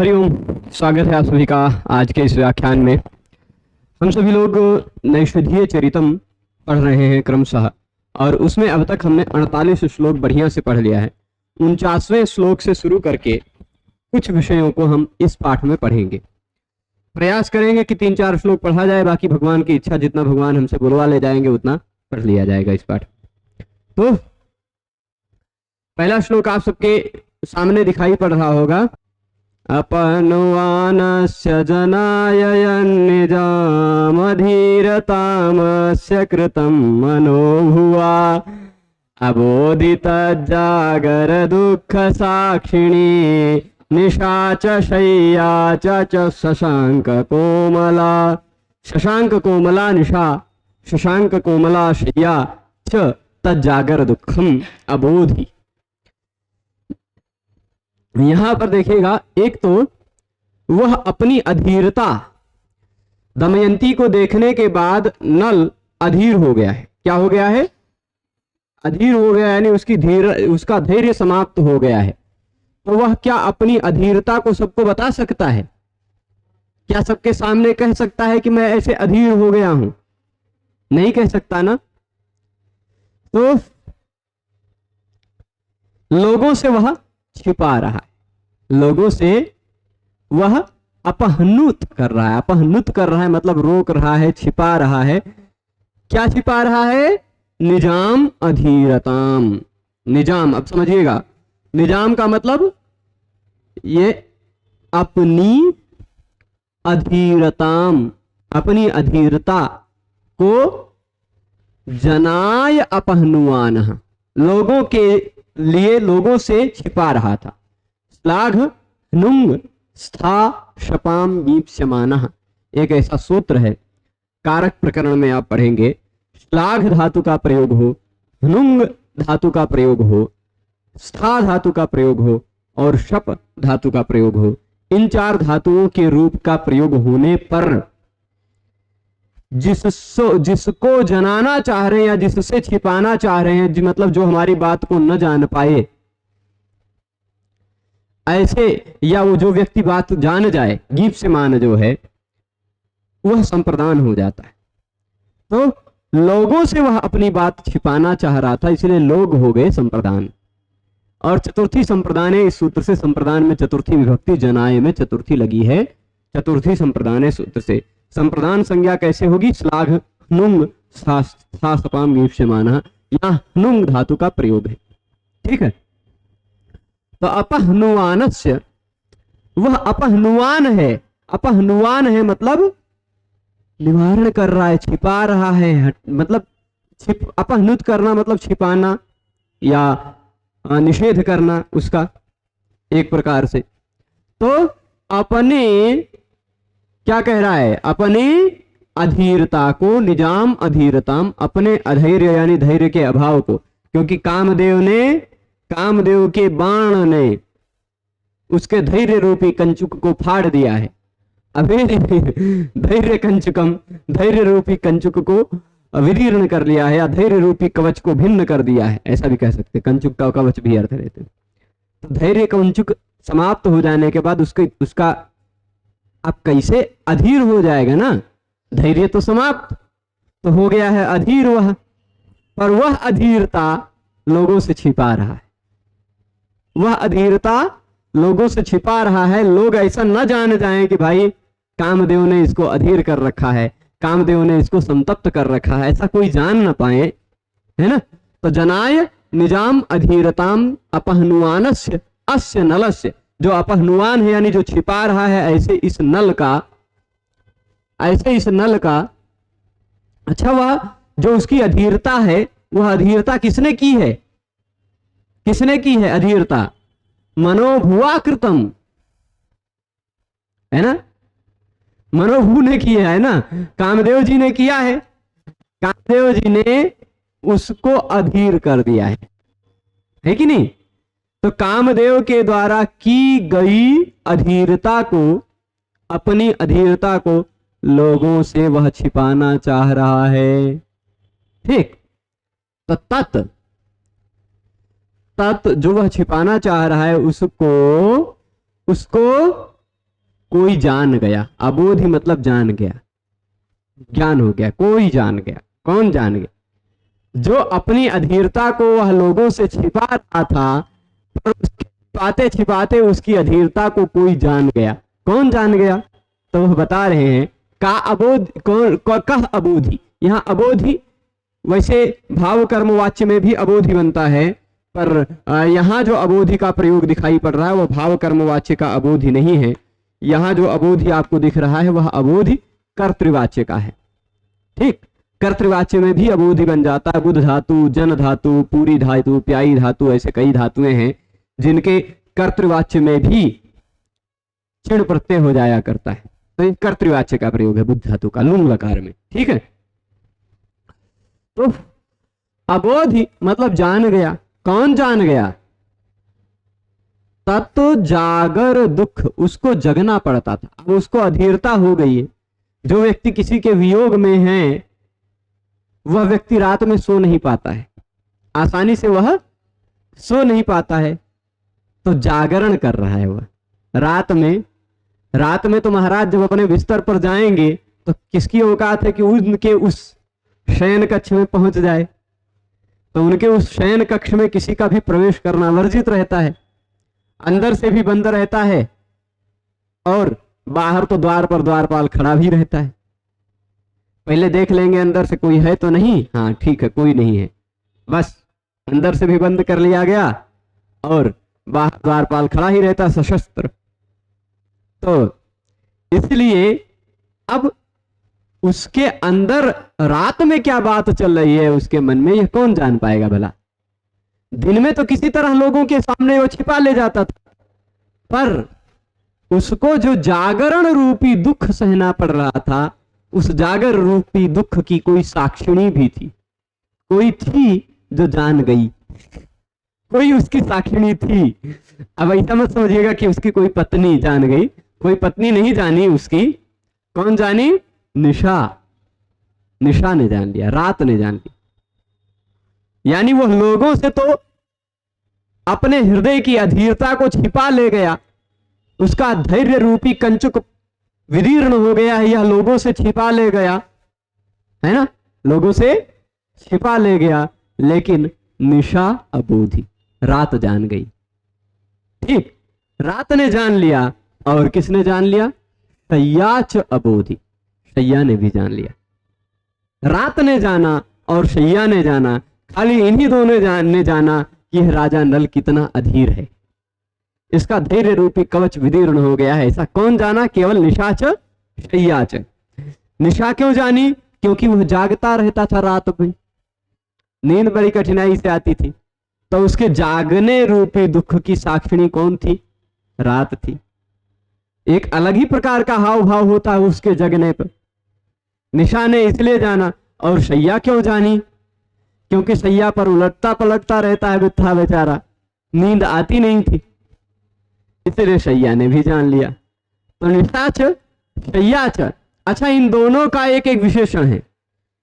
हरिओम। स्वागत है आप सभी का आज के इस व्याख्यान में। हम सभी लोग नैषधीय चरितम पढ़ रहे हैं क्रमशः, और उसमें अब तक हमने 48 श्लोक बढ़िया से पढ़ लिया है। 49वें श्लोक से शुरू करके कुछ विषयों को हम इस पाठ में पढ़ेंगे। प्रयास करेंगे कि 3-4 श्लोक पढ़ा जाए, बाकी भगवान की इच्छा, जितना भगवान हमसे बुलवा ले जाएंगे उतना पढ़ लिया जाएगा इस पाठ। तो पहला श्लोक आप सबके सामने दिखाई पड़ रहा होगा। अपनुवानस्य जनाय निजामधीरतामस्य कृतं मनोभुवा अबोधित जागर दुःख साक्षिणी निशा च शय्या च शशांक कोमला। शशांक कोमला निशा, शशांक कोमला शय्या च तज्जागर दुःखम अबोधि। यहां पर देखिएगा, एक तो वह अपनी अधीरता, दमयंती को देखने के बाद नल अधीर हो गया है। क्या हो गया है? अधीर हो गया, यानी उसका धैर्य समाप्त हो गया है। तो वह क्या अपनी अधीरता को सबको बता सकता है? क्या सबके सामने कह सकता है कि मैं ऐसे अधीर हो गया हूं? नहीं कह सकता ना। तो लोगों से वह छिपा रहा है, लोगों से वह अपहनुत कर रहा है। अपहनुत कर रहा है मतलब रोक रहा है, छिपा रहा है। क्या छिपा रहा है? निजाम अधीरताम। निजाम, अब समझिएगा, निजाम का मतलब ये अपनी अधीरताम, अपनी अधीरता को जनाय अपहनुवान, लोगों के लिए लोगों से छिपा रहा था। श्लाघ नुंग स्था शपाम वीप्स्यमानः, एक ऐसा सूत्र है, कारक प्रकरण में आप पढ़ेंगे। श्लाघ धातु का प्रयोग हो, नुंग धातु का प्रयोग हो, स्था धातु का प्रयोग हो और शप धातु का प्रयोग हो। इन 4 धातुओं के रूप का प्रयोग होने पर जिसको जनाना चाह रहे हैं या जिससे छिपाना चाह रहे हैं, मतलब जो हमारी बात को न जान पाए, ऐसे, या वो जो व्यक्ति बात जान जाए, गीप से मान जो है, वह संप्रदान हो जाता है। तो लोगों से वह अपनी बात छिपाना चाह रहा था, इसलिए लोग हो गए संप्रदान। और चतुर्थी संप्रदान है, इस सूत्र से संप्रदान में चतुर्थी विभक्ति, जनाए में चतुर्थी लगी है, चतुर्थी संप्रदान है सूत्र से। संप्रदान संज्ञा कैसे होगी? श्लाघ नुंग सपाम वीप्स्यमानः, यहां नुंग धातु का प्रयोग है। ठीक है। तो अपहनुवानस्य, वह अपहनुवान है। अपहनुवान है मतलब निवारण कर रहा है, छिपा रहा है, मतलब अपहनुत करना मतलब छिपाना या निषेध करना उसका, एक प्रकार से। तो अपने क्या कह रहा है? अपने अधीरता को, निजाम अधीरताम, अपने अधैर्य यानी धैर्य के अभाव को, क्योंकि कामदेव के बाण ने उसके धैर्य रूपी कंचुक को फाड़ दिया है। अभी धैर्य कंचुकम, धैर्य रूपी कंचुक को विदीर्ण कर लिया है, या धैर्य रूपी कवच को भिन्न कर दिया है, ऐसा भी कह सकते। कंचुक का कवच भी अर्थ रहते। तो धैर्य कंचुक समाप्त हो जाने के बाद उसका अब कैसे अधीर हो जाएगा ना? धैर्य तो समाप्त तो हो गया है, अधीर वह, पर वह अधीरता लोगों से छिपा रहा है। वह अधीरता लोगों से छिपा रहा है। लोग ऐसा न जान जाएं कि भाई कामदेव ने इसको अधीर कर रखा है, कामदेव ने इसको संतप्त कर रखा है, ऐसा कोई जान न पाए, है ना। तो जनाय निजाम अधीरताम अपहनुवानस्य अस्य नलस्य, जो अपहनुवान है यानी जो छिपा रहा है, ऐसे इस नल का, अच्छा, वह जो उसकी अधीरता है, वह अधीरता किसने की है? किसने की है अधीरता? मनोभुआ कृतम, है ना। मनोभू ने किया है ना, कामदेव जी ने किया है। कामदेव जी ने उसको अधीर कर दिया है कि नहीं? तो कामदेव के द्वारा की गई अधीरता को, अपनी अधीरता को लोगों से वह छिपाना चाह रहा है। ठीक। तो तत् जो वह छिपाना चाह रहा है उसको कोई जान गया। अबोधि मतलब जान गया, ज्ञान हो गया, कोई जान गया। कौन जान गया? जो अपनी अधीरता को वह लोगों से छिपा रहा था, पर छिपाते छिपाते उसकी अधीरता को कोई जान गया। कौन जान गया? तो वह बता रहे हैं का अबोध कह अबोधि। यहाँ अबोधि वैसे भाव कर्म वाच्य में भी अबोधि बनता है, पर यहाँ जो अबोधि का प्रयोग दिखाई पड़ रहा है वह भाव कर्म वाच्य का अबोधि नहीं है। यहाँ जो अबोधि आपको दिख रहा है वह अबोधि कर्तृवाच्य का है। ठीक, कर्तृवाच्य में भी अबोधि बन जाता है। बुध धातु, जन धातु, पूरी धातु, प्यायी धातु, ऐसे कई धातुएं हैं जिनके कर्तृवाच्य में भी चिड़ प्रत्यय हो जाया करता है। तो ये कर्तृवाच्य का प्रयोग है बुध धातु का लुंग लकार में। ठीक है, तो अबोधि मतलब जान गया। कौन जान गया? तत्व जागर दुख, उसको जगना पड़ता था, अब उसको अधीरता हो गई है। जो व्यक्ति किसी के वियोग में है वह व्यक्ति रात में सो नहीं पाता है, आसानी से वह सो नहीं पाता है, तो जागरण कर रहा है वह रात में। रात में तो महाराज जब अपने बिस्तर पर जाएंगे तो किसकी औकात है कि उनके उस शयन कक्ष में पहुंच जाए? तो उनके उस शयन कक्ष में किसी का भी प्रवेश करना वर्जित रहता है, अंदर से भी बंद रहता है और बाहर तो द्वार पर द्वारपाल खड़ा भी रहता है। पहले देख लेंगे अंदर से कोई है तो नहीं, हाँ ठीक है कोई नहीं है, बस अंदर से भी बंद कर लिया गया और बाहर द्वारपाल खड़ा ही रहता सशस्त्र। तो इसलिए अब उसके अंदर रात में क्या बात चल रही है उसके मन में, यह कौन जान पाएगा भला? दिन में तो किसी तरह लोगों के सामने वो छिपा ले जाता था, पर उसको जो जागरण रूपी दुख सहना पड़ रहा था, उस जागर रूपी दुख की कोई साक्षिणी भी थी, कोई थी जो जान गई, कोई उसकी साक्षिणी थी। अब ऐसा मत समझिएगा कि उसकी कोई पत्नी जान गई, कोई पत्नी नहीं जानी उसकी। कौन जानी? निशा। निशा ने जान लिया, रात ने जान लिया। यानी वो लोगों से तो अपने हृदय की अधीरता को छिपा ले गया, उसका धैर्य रूपी कंचुक विदीर्ण हो गया है, यह लोगों से छिपा ले गया है ना, लोगों से छिपा ले गया। लेकिन निशा अबोधि, रात जान गई। ठीक, रात ने जान लिया। और किसने जान लिया? शय्याच अबोधि, शैया ने भी जान लिया। रात ने जाना और शैया ने जाना, खाली इन्हीं दोनों ने जाना कि यह राजा नल कितना अधीर है, इसका धैर्य रूपी कवच विदीर्ण हो गया है। ऐसा कौन जाना? केवल निशाच शैयाच। निशा क्यों जानी? क्योंकि वह जागता रहता था रात में, नींद बड़ी कठिनाई से आती थी, तो उसके जागने रूपी दुख की साक्षिणी कौन थी? रात थी। एक अलग ही प्रकार का हाव भाव होता है उसके जगने पर। निशा ने इसलिए जाना। और शैया क्यों जानी? क्योंकि शैया पर उलटता पलटता रहता है बित्था बेचारा, नींद आती नहीं थी, इसलिए शैया ने भी जान लिया। तो निशाच शैयाच। अच्छा, इन दोनों का एक एक विशेषण है,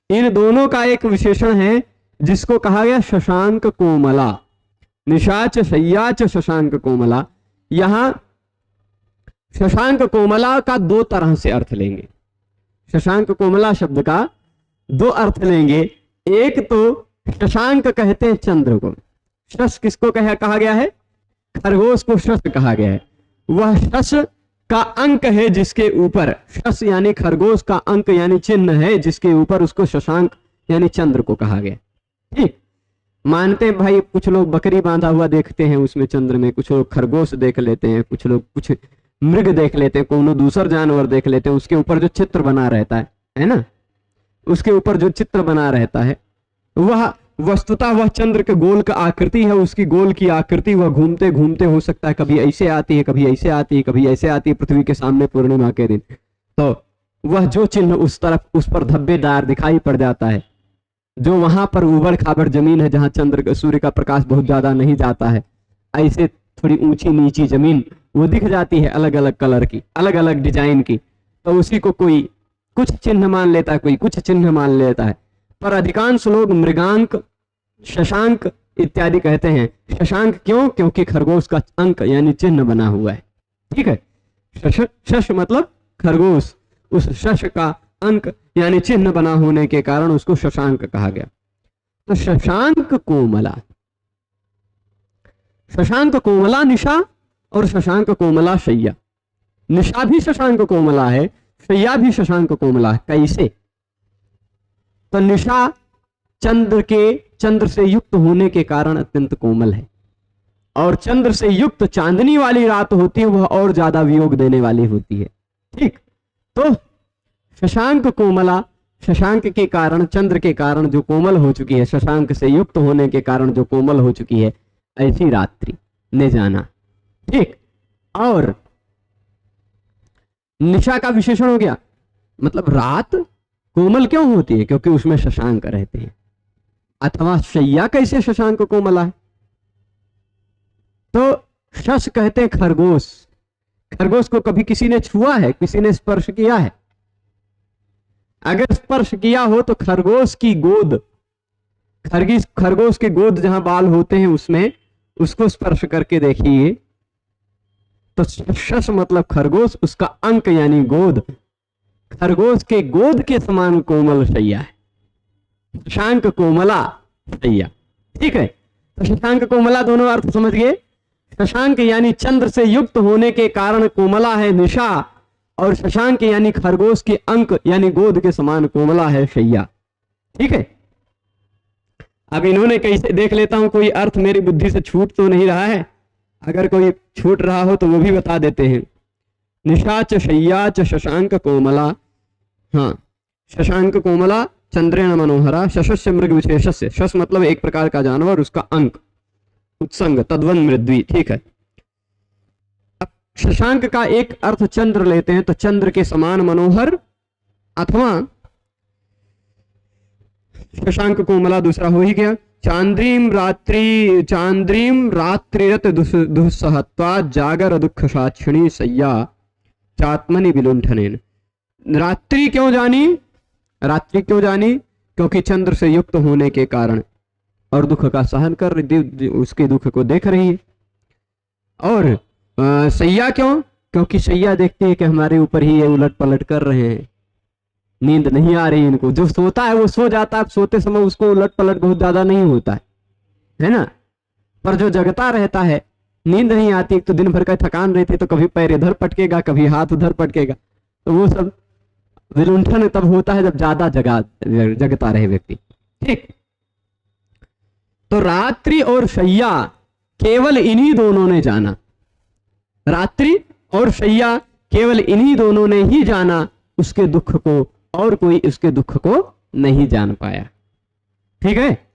इन दोनों का एक विशेषण है जिसको कहा गया शशांक कोमला। निशाच शैयाच शशांक कोमला। यहां शशांक कोमला का दो तरह से अर्थ लेंगे। शशांक कोमला शब्द का दो अर्थ लेंगे। एक तो शशांक कहते हैं चंद्र को। शश किसको कहा गया है? खरगोश को शश कहा गया है। वह शश का अंक है जिसके ऊपर, शश यानी खरगोश का अंक यानी चिन्ह है जिसके ऊपर उसको शशांक यानी चंद्र को कहा गया। ठीक, मानते हैं भाई, कुछ लोग बकरी बांधा हुआ देखते हैं उसमें चंद्र में, कुछ लोग खरगोश देख लेते हैं, कुछ लोग कुछ मृग देख लेते हैं, कोनो दूसर जानवर देख लेते हैं, उसके ऊपर जो चित्र बना रहता है ना, उसके ऊपर जो चित्र बना रहता है वह वस्तुतः वह चंद्र के गोल का आकृति है। उसकी गोल की आकृति वह घूमते घूमते हो सकता है, कभी ऐसे आती है, कभी ऐसे आती है, कभी ऐसे आती है पृथ्वी के सामने पूर्णिमा के दिन, तो वह जो चिन्ह उस तरफ उस पर धब्बेदार दिखाई पड़ जाता है। जो वहां पर उबड़ खाबड़ जमीन है जहां सूर्य का प्रकाश बहुत ज्यादा नहीं जाता है, ऐसे थोड़ी ऊंची नीची जमीन वो दिख जाती है अलग अलग कलर की, अलग अलग डिजाइन की, तो उसी को कोई कुछ चिन्ह मान लेता है, कोई कुछ चिन्ह मान लेता है। पर अधिकांश लोग मृगांक, शशांक इत्यादि कहते हैं। शशांक क्यों? क्योंकि खरगोश का अंक यानी चिन्ह बना हुआ है। ठीक है, शश मतलब खरगोश, उस शश का अंक यानी चिन्ह बना होने के कारण उसको शशांक कहा गया। तो शशांक कोमला, शशांक कोमला निशा और शशांक कोमला शैया। निशा भी शशांक कोमला है, शैया भी शशांक कोमला है। कैसे? तो निशा चंद्र से युक्त होने के कारण अत्यंत कोमल है, और चंद्र से युक्त चांदनी वाली रात होती है वह और ज्यादा वियोग देने वाली होती है। ठीक, तो शशांक कोमला, शशांक के कारण, चंद्र के कारण जो कोमल हो चुकी है, शशांक से युक्त होने के कारण जो कोमल हो चुकी है, ऐसी रात्रि ने जाना। ठीक, और निशा का विशेषण हो गया, मतलब रात कोमल क्यों होती है? क्योंकि उसमें शशांक रहते हैं। अथवा शैया कैसे शशांक कोमला है? तो शश कहते हैं खरगोश। खरगोश को कभी किसी ने छुआ है, किसी ने स्पर्श किया है? अगर स्पर्श किया हो तो खरगोश की गोद, खरगोश के गोद जहां बाल होते हैं उसमें, उसको स्पर्श करके देखिए तो शश मतलब खरगोश, उसका अंक यानी गोद, खरगोश के गोद के समान कोमल शैया है, शशांक कोमला शैया। ठीक है, तो शशांक कोमला दोनों अर्थ समझ गए। शशांक यानी चंद्र से युक्त होने के कारण कोमला है निशा, और शशांक यानी खरगोश के अंक यानी गोद के समान कोमला है शैया। ठीक है, अब इन्होंने कैसे देख लेता हूं, कोई अर्थ मेरी बुद्धि से छूट तो नहीं रहा है, अगर कोई छूट रहा हो तो वो भी बता देते हैं। निशा च शैया च शशांक कोमला, हाँ, शशांक कोमला चंद्रेण मनोहरा, शशस्य मृग विशेषस्य, शश मतलब एक प्रकार का जानवर, उसका अंक उत्संग तद्वन मृद्वी। ठीक है, अब शशांक का एक अर्थ चंद्र लेते हैं तो चंद्र के समान मनोहर, अथवा शशांक कोमला दूसरा हो ही गया। चांद्रीम रात्रिरत दुस्सहत्वा जागर दुख साक्षिणी सैया चात्मनि विलुंठनेन। रात्रि क्यों जानी? रात्रि क्यों जानी? क्योंकि चंद्र से युक्त होने के कारण, और दुख का सहन कर उसके दुख को देख रही है। और सैया क्यों? क्योंकि सैया देखती है कि हमारे ऊपर ही ये उलट पलट कर रहे हैं, नींद नहीं आ रही इनको। जो सोता है वो सो जाता है, सोते समय उसको उलट पलट बहुत ज्यादा नहीं होता है ना, पर जो जगता रहता है नींद नहीं आती, तो दिन भर का थकान रहती है, तो कभी पैर इधर पटकेगा, कभी हाथ उधर पटकेगा, तो वो सब विलुंठन तब होता है जब ज्यादा जगता रहे व्यक्ति। ठीक, तो रात्रि और शैया केवल इन्हीं दोनों ने जाना, रात्रि और शैया केवल इन्हीं दोनों ने ही जाना उसके दुख को, और कोई उसके दुख को नहीं जान पाया। ठीक है,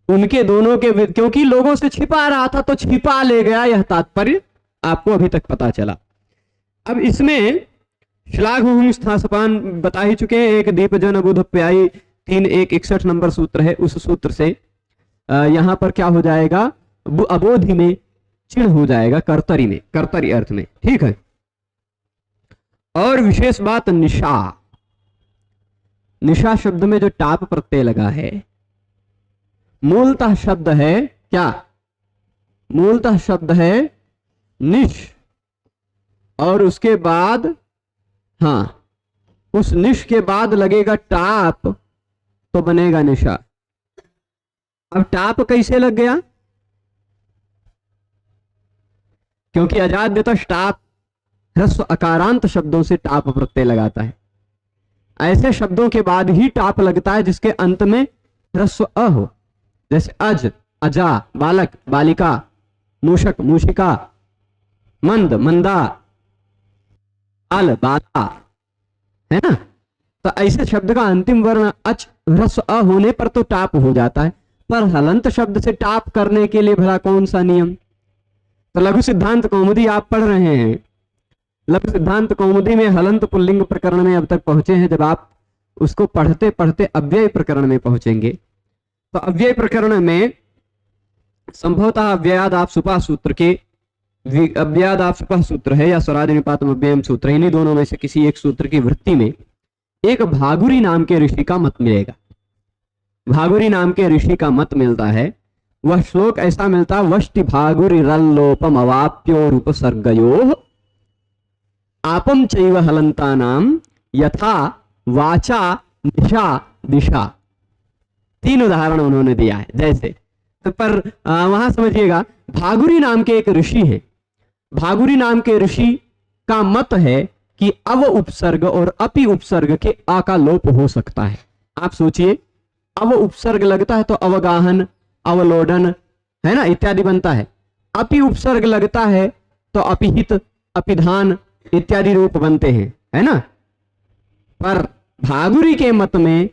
उनके दोनों के, क्योंकि लोगों से छिपा रहा था तो छिपा ले गया, यह तात्पर्य आपको अभी तक पता चला। अब इसमें श्लाघ स्थासपान बता ही चुके हैं, एक दीप जन बुधप्यायी 3.161 नंबर सूत्र है, उस सूत्र से यहां पर क्या हो जाएगा, अबोधि में चिन्ह हो जाएगा, कर्तरी में, कर्तरी अर्थ में। ठीक है, और विशेष बात निशा, निशा शब्द में जो टाप प्रत्यय लगा है, मूलतः शब्द है क्या? मूलतः शब्द है निश, और उसके बाद, हाँ, उस निश के बाद लगेगा टाप तो बनेगा निशा। अब टाप कैसे लग गया? क्योंकि अजाद्यतः टाप ह्रस्व अकारांत शब्दों से टाप प्रत्यय लगाता है। ऐसे शब्दों के बाद ही टाप लगता है जिसके अंत में ह्रस्व अ हो, जैसे अज, अजा, बालक, बालिका, मूषक, मूषिका, मंद, मंदा, बाल, बाला, है ना। तो ऐसे शब्द का अंतिम वर्ण अच ह्रस्व अ होने पर तो टाप हो जाता है, पर हलंत शब्द से टाप करने के लिए भला कौन सा नियम? तो लघु सिद्धांत कौमुदी आप पढ़ रहे हैं, लघु सिद्धांत कौमुदी में हलंत पुल्लिंग प्रकरण में अब तक पहुंचे हैं। जब आप उसको पढ़ते पढ़ते अव्यय प्रकरण में पहुंचेंगे, तो अव्यय प्रकरण में संभवतः अव्ययादाप सुपा सूत्र के, अव्ययादाप सुपा सूत्र है या स्वराज निपातम अव्ययम सूत्र, इन्हीं दोनों में से किसी एक सूत्र की वृत्ति में एक भागुरी नाम के ऋषि का मत मिलेगा। भागुरी नाम के ऋषि का मत मिलता है, वह श्लोक ऐसा मिलता, वष्टि भागुरी रल्लोपम अवाप्यो रूपसर्गयो आपम चैव हलंतानाम यथा वाचा निशा दिशा। 3 उदाहरण उन्होंने दिया है। जैसे तो पर वहां समझिएगा, भागुरी नाम के एक ऋषि हैं। भागुरी नाम के ऋषि का मत है कि अव उपसर्ग और अपि उपसर्ग के आ का लोप हो सकता है। आप सोचिए, अव उपसर्ग लगता है तो अवगाहन, अवलोडन, है ना, इत्यादि बनता है। अपि उपसर्ग लगता है तो अपिहित, अपिधान इत्यादि रूप बनते हैं, है ना। पर भागुरी के मत में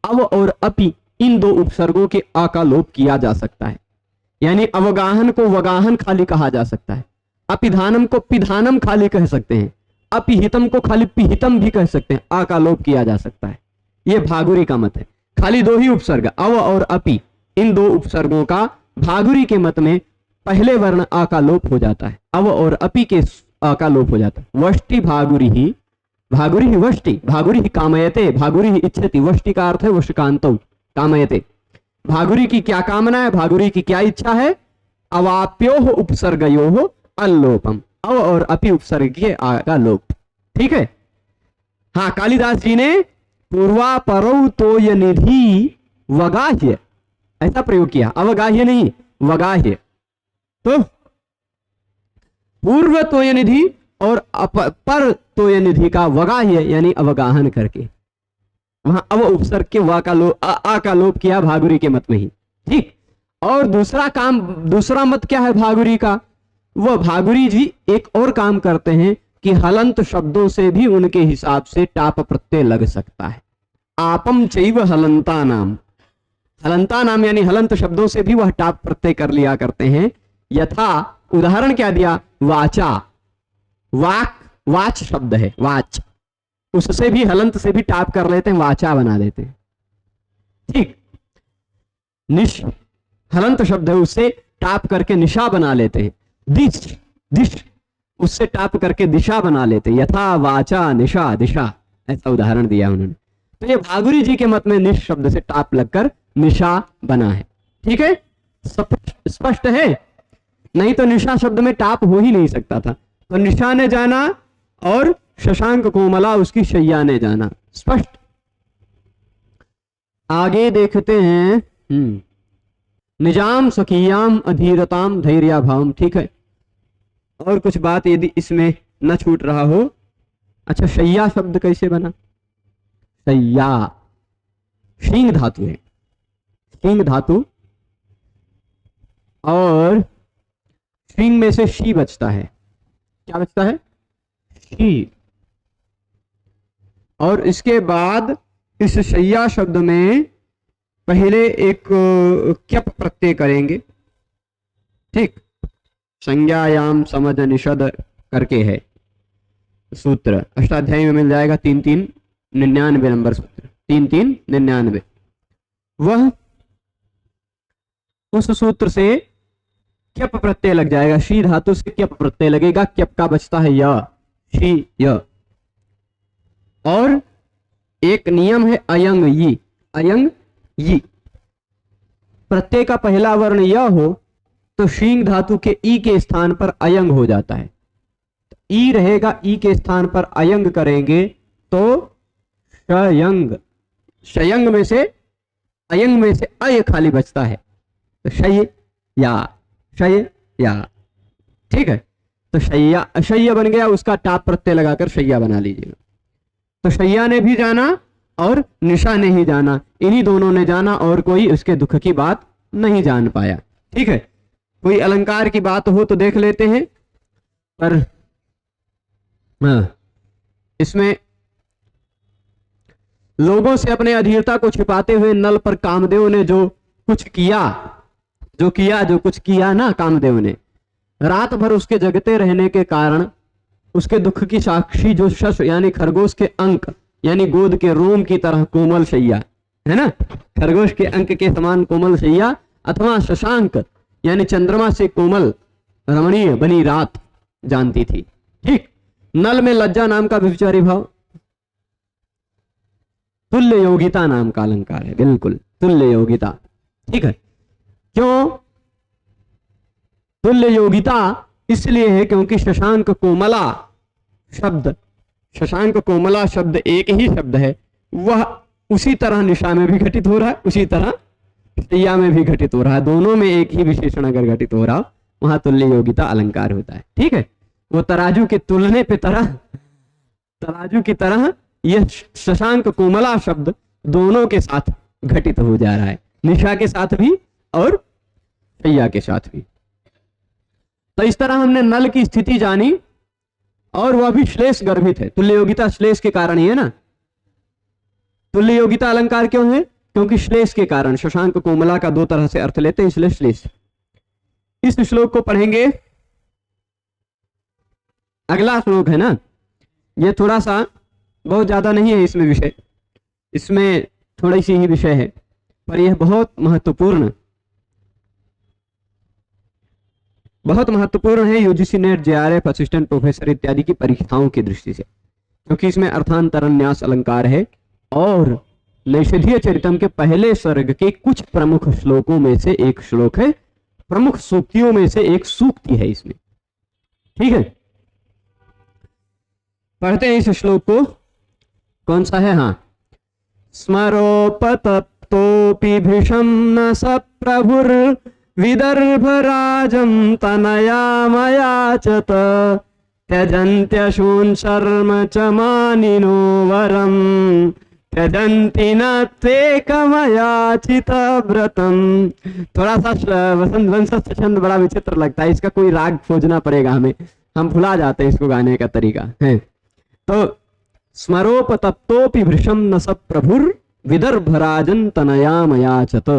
अव और अपि इन 2 उपसर्गों के आ का लोप किया जा सकता है। यानी अवगाहन को वगाहन खाली कहा जा सकता है, अपिधानम को पिधानम खाली कह सकते हैं, अपिहितम को खाली पिहितम भी कह सकते हैं, आ का लोप किया जा सकता है। यह भागुरी का मत है। खाली 2 ही उपसर्ग, अव और अपि, इन 2 उपसर्गों का भागुरी के मत में पहले वर्ण आ का लोप हो जाता है, अव और अपि के आ का लोप हो जाता है। वष्टि भागुरी ही, भागुरी ही वष्टि, भागुरी ही कामयते, भागुरी ही इच्छति। वष्टि का अर्थ है वशकांतो कामयते। भागुरी की क्या कामना है, भागुरी की क्या इच्छा है? अवाप्योह उपसर्गयोह अल्लोपम, अव और अपि उपसर्ग के आ का लोप। ठीक है। हाँ, कालिदास जी ने पूर्वा परौ तोय निधि वगाह्य ऐसा प्रयोग किया, अवगाह्य नहीं, वगाह्य। तो पूर्व तोय निधि और पर तोय निधि का वगाह्य यानी अवगाहन करके वहां अव उपसर्ग के वा का लोप, आ का लोप किया भागुरी के मत में ही। ठीक। और दूसरा मत क्या है भागुरी का? वह भागुरी जी एक और काम करते हैं कि हलंत शब्दों से भी उनके हिसाब से टाप प्रत्यय लग सकता है। आपम चैव हलंता नाम, हलंता नाम यानी हलंत शब्दों से भी वह टाप प्रत्यय कर लिया करते हैं। यथा, उदाहरण क्या दिया? वाचा, वाक, वाच शब्द है, वाच, उससे भी हलंत से भी टाप कर लेते हैं, वाचा बना देते हैं। ठीक। निश हलंत शब्द है, उससे टाप करके निशा बना लेते हैं। दिश, दिश उससे टाप करके दिशा बना लेते हैं। यथा वाचा निशा दिशा, ऐसा उदाहरण दिया उन्होंने। तो ये भागुरी जी के मत में निश शब्द से टाप लगकर निशा बना है। ठीक है, स्पष्ट है। नहीं तो निशा शब्द में टाप हो ही नहीं सकता था। तो निशा ने जाना और शशांक कोमला उसकी शैया ने जाना। स्पष्ट। आगे देखते हैं। निजाम सखियाम अधीरताम धैर्य भावम। ठीक है, और कुछ बात यदि इसमें न छूट रहा हो। अच्छा, शैया शब्द कैसे बना? शैया शींग धातु है, शींग धातु, और शींग में से शी बचता है। क्या बचता है? शी। और इसके बाद इस शैया शब्द में पहले एक क्यप प्रत्यय करेंगे। ठीक। संज्ञायाम समझ निषद करके है सूत्र, अष्टाध्यायी में मिल जाएगा। 3399 नंबर सूत्र, 3399। वह उस सूत्र से क्यप प्रत्यय लग जाएगा। शी धातु से क्यप प्रत्यय लगेगा। क्यप का बचता है य, शी य। और एक नियम है अयंग यी, अयंग यी। प्रत्यय का पहला वर्ण य हो तो शींग धातु के ई के स्थान पर अयंग हो जाता है। ई रहेगा, ई के स्थान पर अयंग करेंगे तो शयंग, शयंग में से, अयंग में से अय खाली बचता है, तो शय या, शय या। ठीक है, तो शैया, शैया बन गया, उसका टाप प्रत्यय लगाकर शैया बना लीजिएगा। तो शैया ने भी जाना और निशा ने ही जाना, इन्हीं दोनों ने जाना, और कोई उसके दुख की बात नहीं जान पाया। ठीक है, कोई अलंकार की बात हो तो देख लेते हैं। पर इसमें लोगों से अपने अधीरता को छिपाते हुए नल पर कामदेव ने जो कुछ किया, जो कुछ किया ना कामदेव ने, रात भर उसके जगते रहने के कारण उसके दुख की साक्षी जो शश यानी खरगोश के अंक यानी गोद के रोम की तरह कोमल शैया है ना, खरगोश के अंक के समान कोमल शैया अथवा शशांक यानी चंद्रमा से कोमल रमणीय बनी रात जानती थी। ठीक। नल में लज्जा नाम का व्यभिचारी भाव, तुल्य योगिता नाम का अलंकार है। बिल्कुल तुल्य योगिता। ठीक है, क्यों तुल्य योगिता? इसलिए है क्योंकि शशांक कोमला शब्द शशांक कोमला शब्द एक ही शब्द है, वह उसी तरह निशा में भी घटित हो रहा है, उसी तरह शैया में भी घटित हो रहा है। दोनों में एक ही विशेषण अगर घटित हो रहा हो वहां तुल्य योगिता अलंकार होता है। ठीक है, वो तराजू के तुलने पे तराजू की तरह यह शशांक कोमला शब्द दोनों के साथ घटित हो जा रहा है, निशा के साथ भी और शैया के साथ भी। तो इस तरह हमने नल की स्थिति जानी, और वह भी श्लेष गर्भित है। तुल्य योगिता श्लेष के कारण ही है ना। तुल्य योगिता अलंकार क्यों है? क्योंकि श्लेष के कारण। शशांक कोमला का दो तरह से अर्थ लेते हैं, इसलिए श्लेष। इस श्लोक को पढ़ेंगे। अगला श्लोक है ना, ये थोड़ा सा बहुत ज्यादा नहीं है इसमें विषय, इसमें थोड़ी सी ही विषय है, पर यह बहुत महत्वपूर्ण है UGC net, JRF, assistant professor इत्यादि की परीक्षाओं की दृष्टि से, क्योंकि इसमें अर्थांतरण न्यास अलंकार है और नैषधीय चरितम के पहले सर्ग के कुछ प्रमुख श्लोकों में से एक श्लोक है, प्रमुख सूक्तियों में से एक सूक्ति है इसमें। ठीक है, पढ़ते हैं इस श्लोक को। कौन सा है? हाँ, स्मरोपतप्तोऽपि भृशं न स प्रभुर् विदर्भराजं तनयामयाचत त्यजन्त्यशून् शर्म च मानिनो वरं त्यजन्ति न त्वेकमयाचित व्रतम। थोड़ा सा वसंत वंशस्थ छंद बड़ा विचित्र लगता है, इसका कोई राग खोजना पड़ेगा हमें, हम भुला जाते हैं इसको गाने का तरीका है। तो स्मरोपतप्तोऽपि भृशं न स प्रभुर् विदर्भराजं तनयामयाचत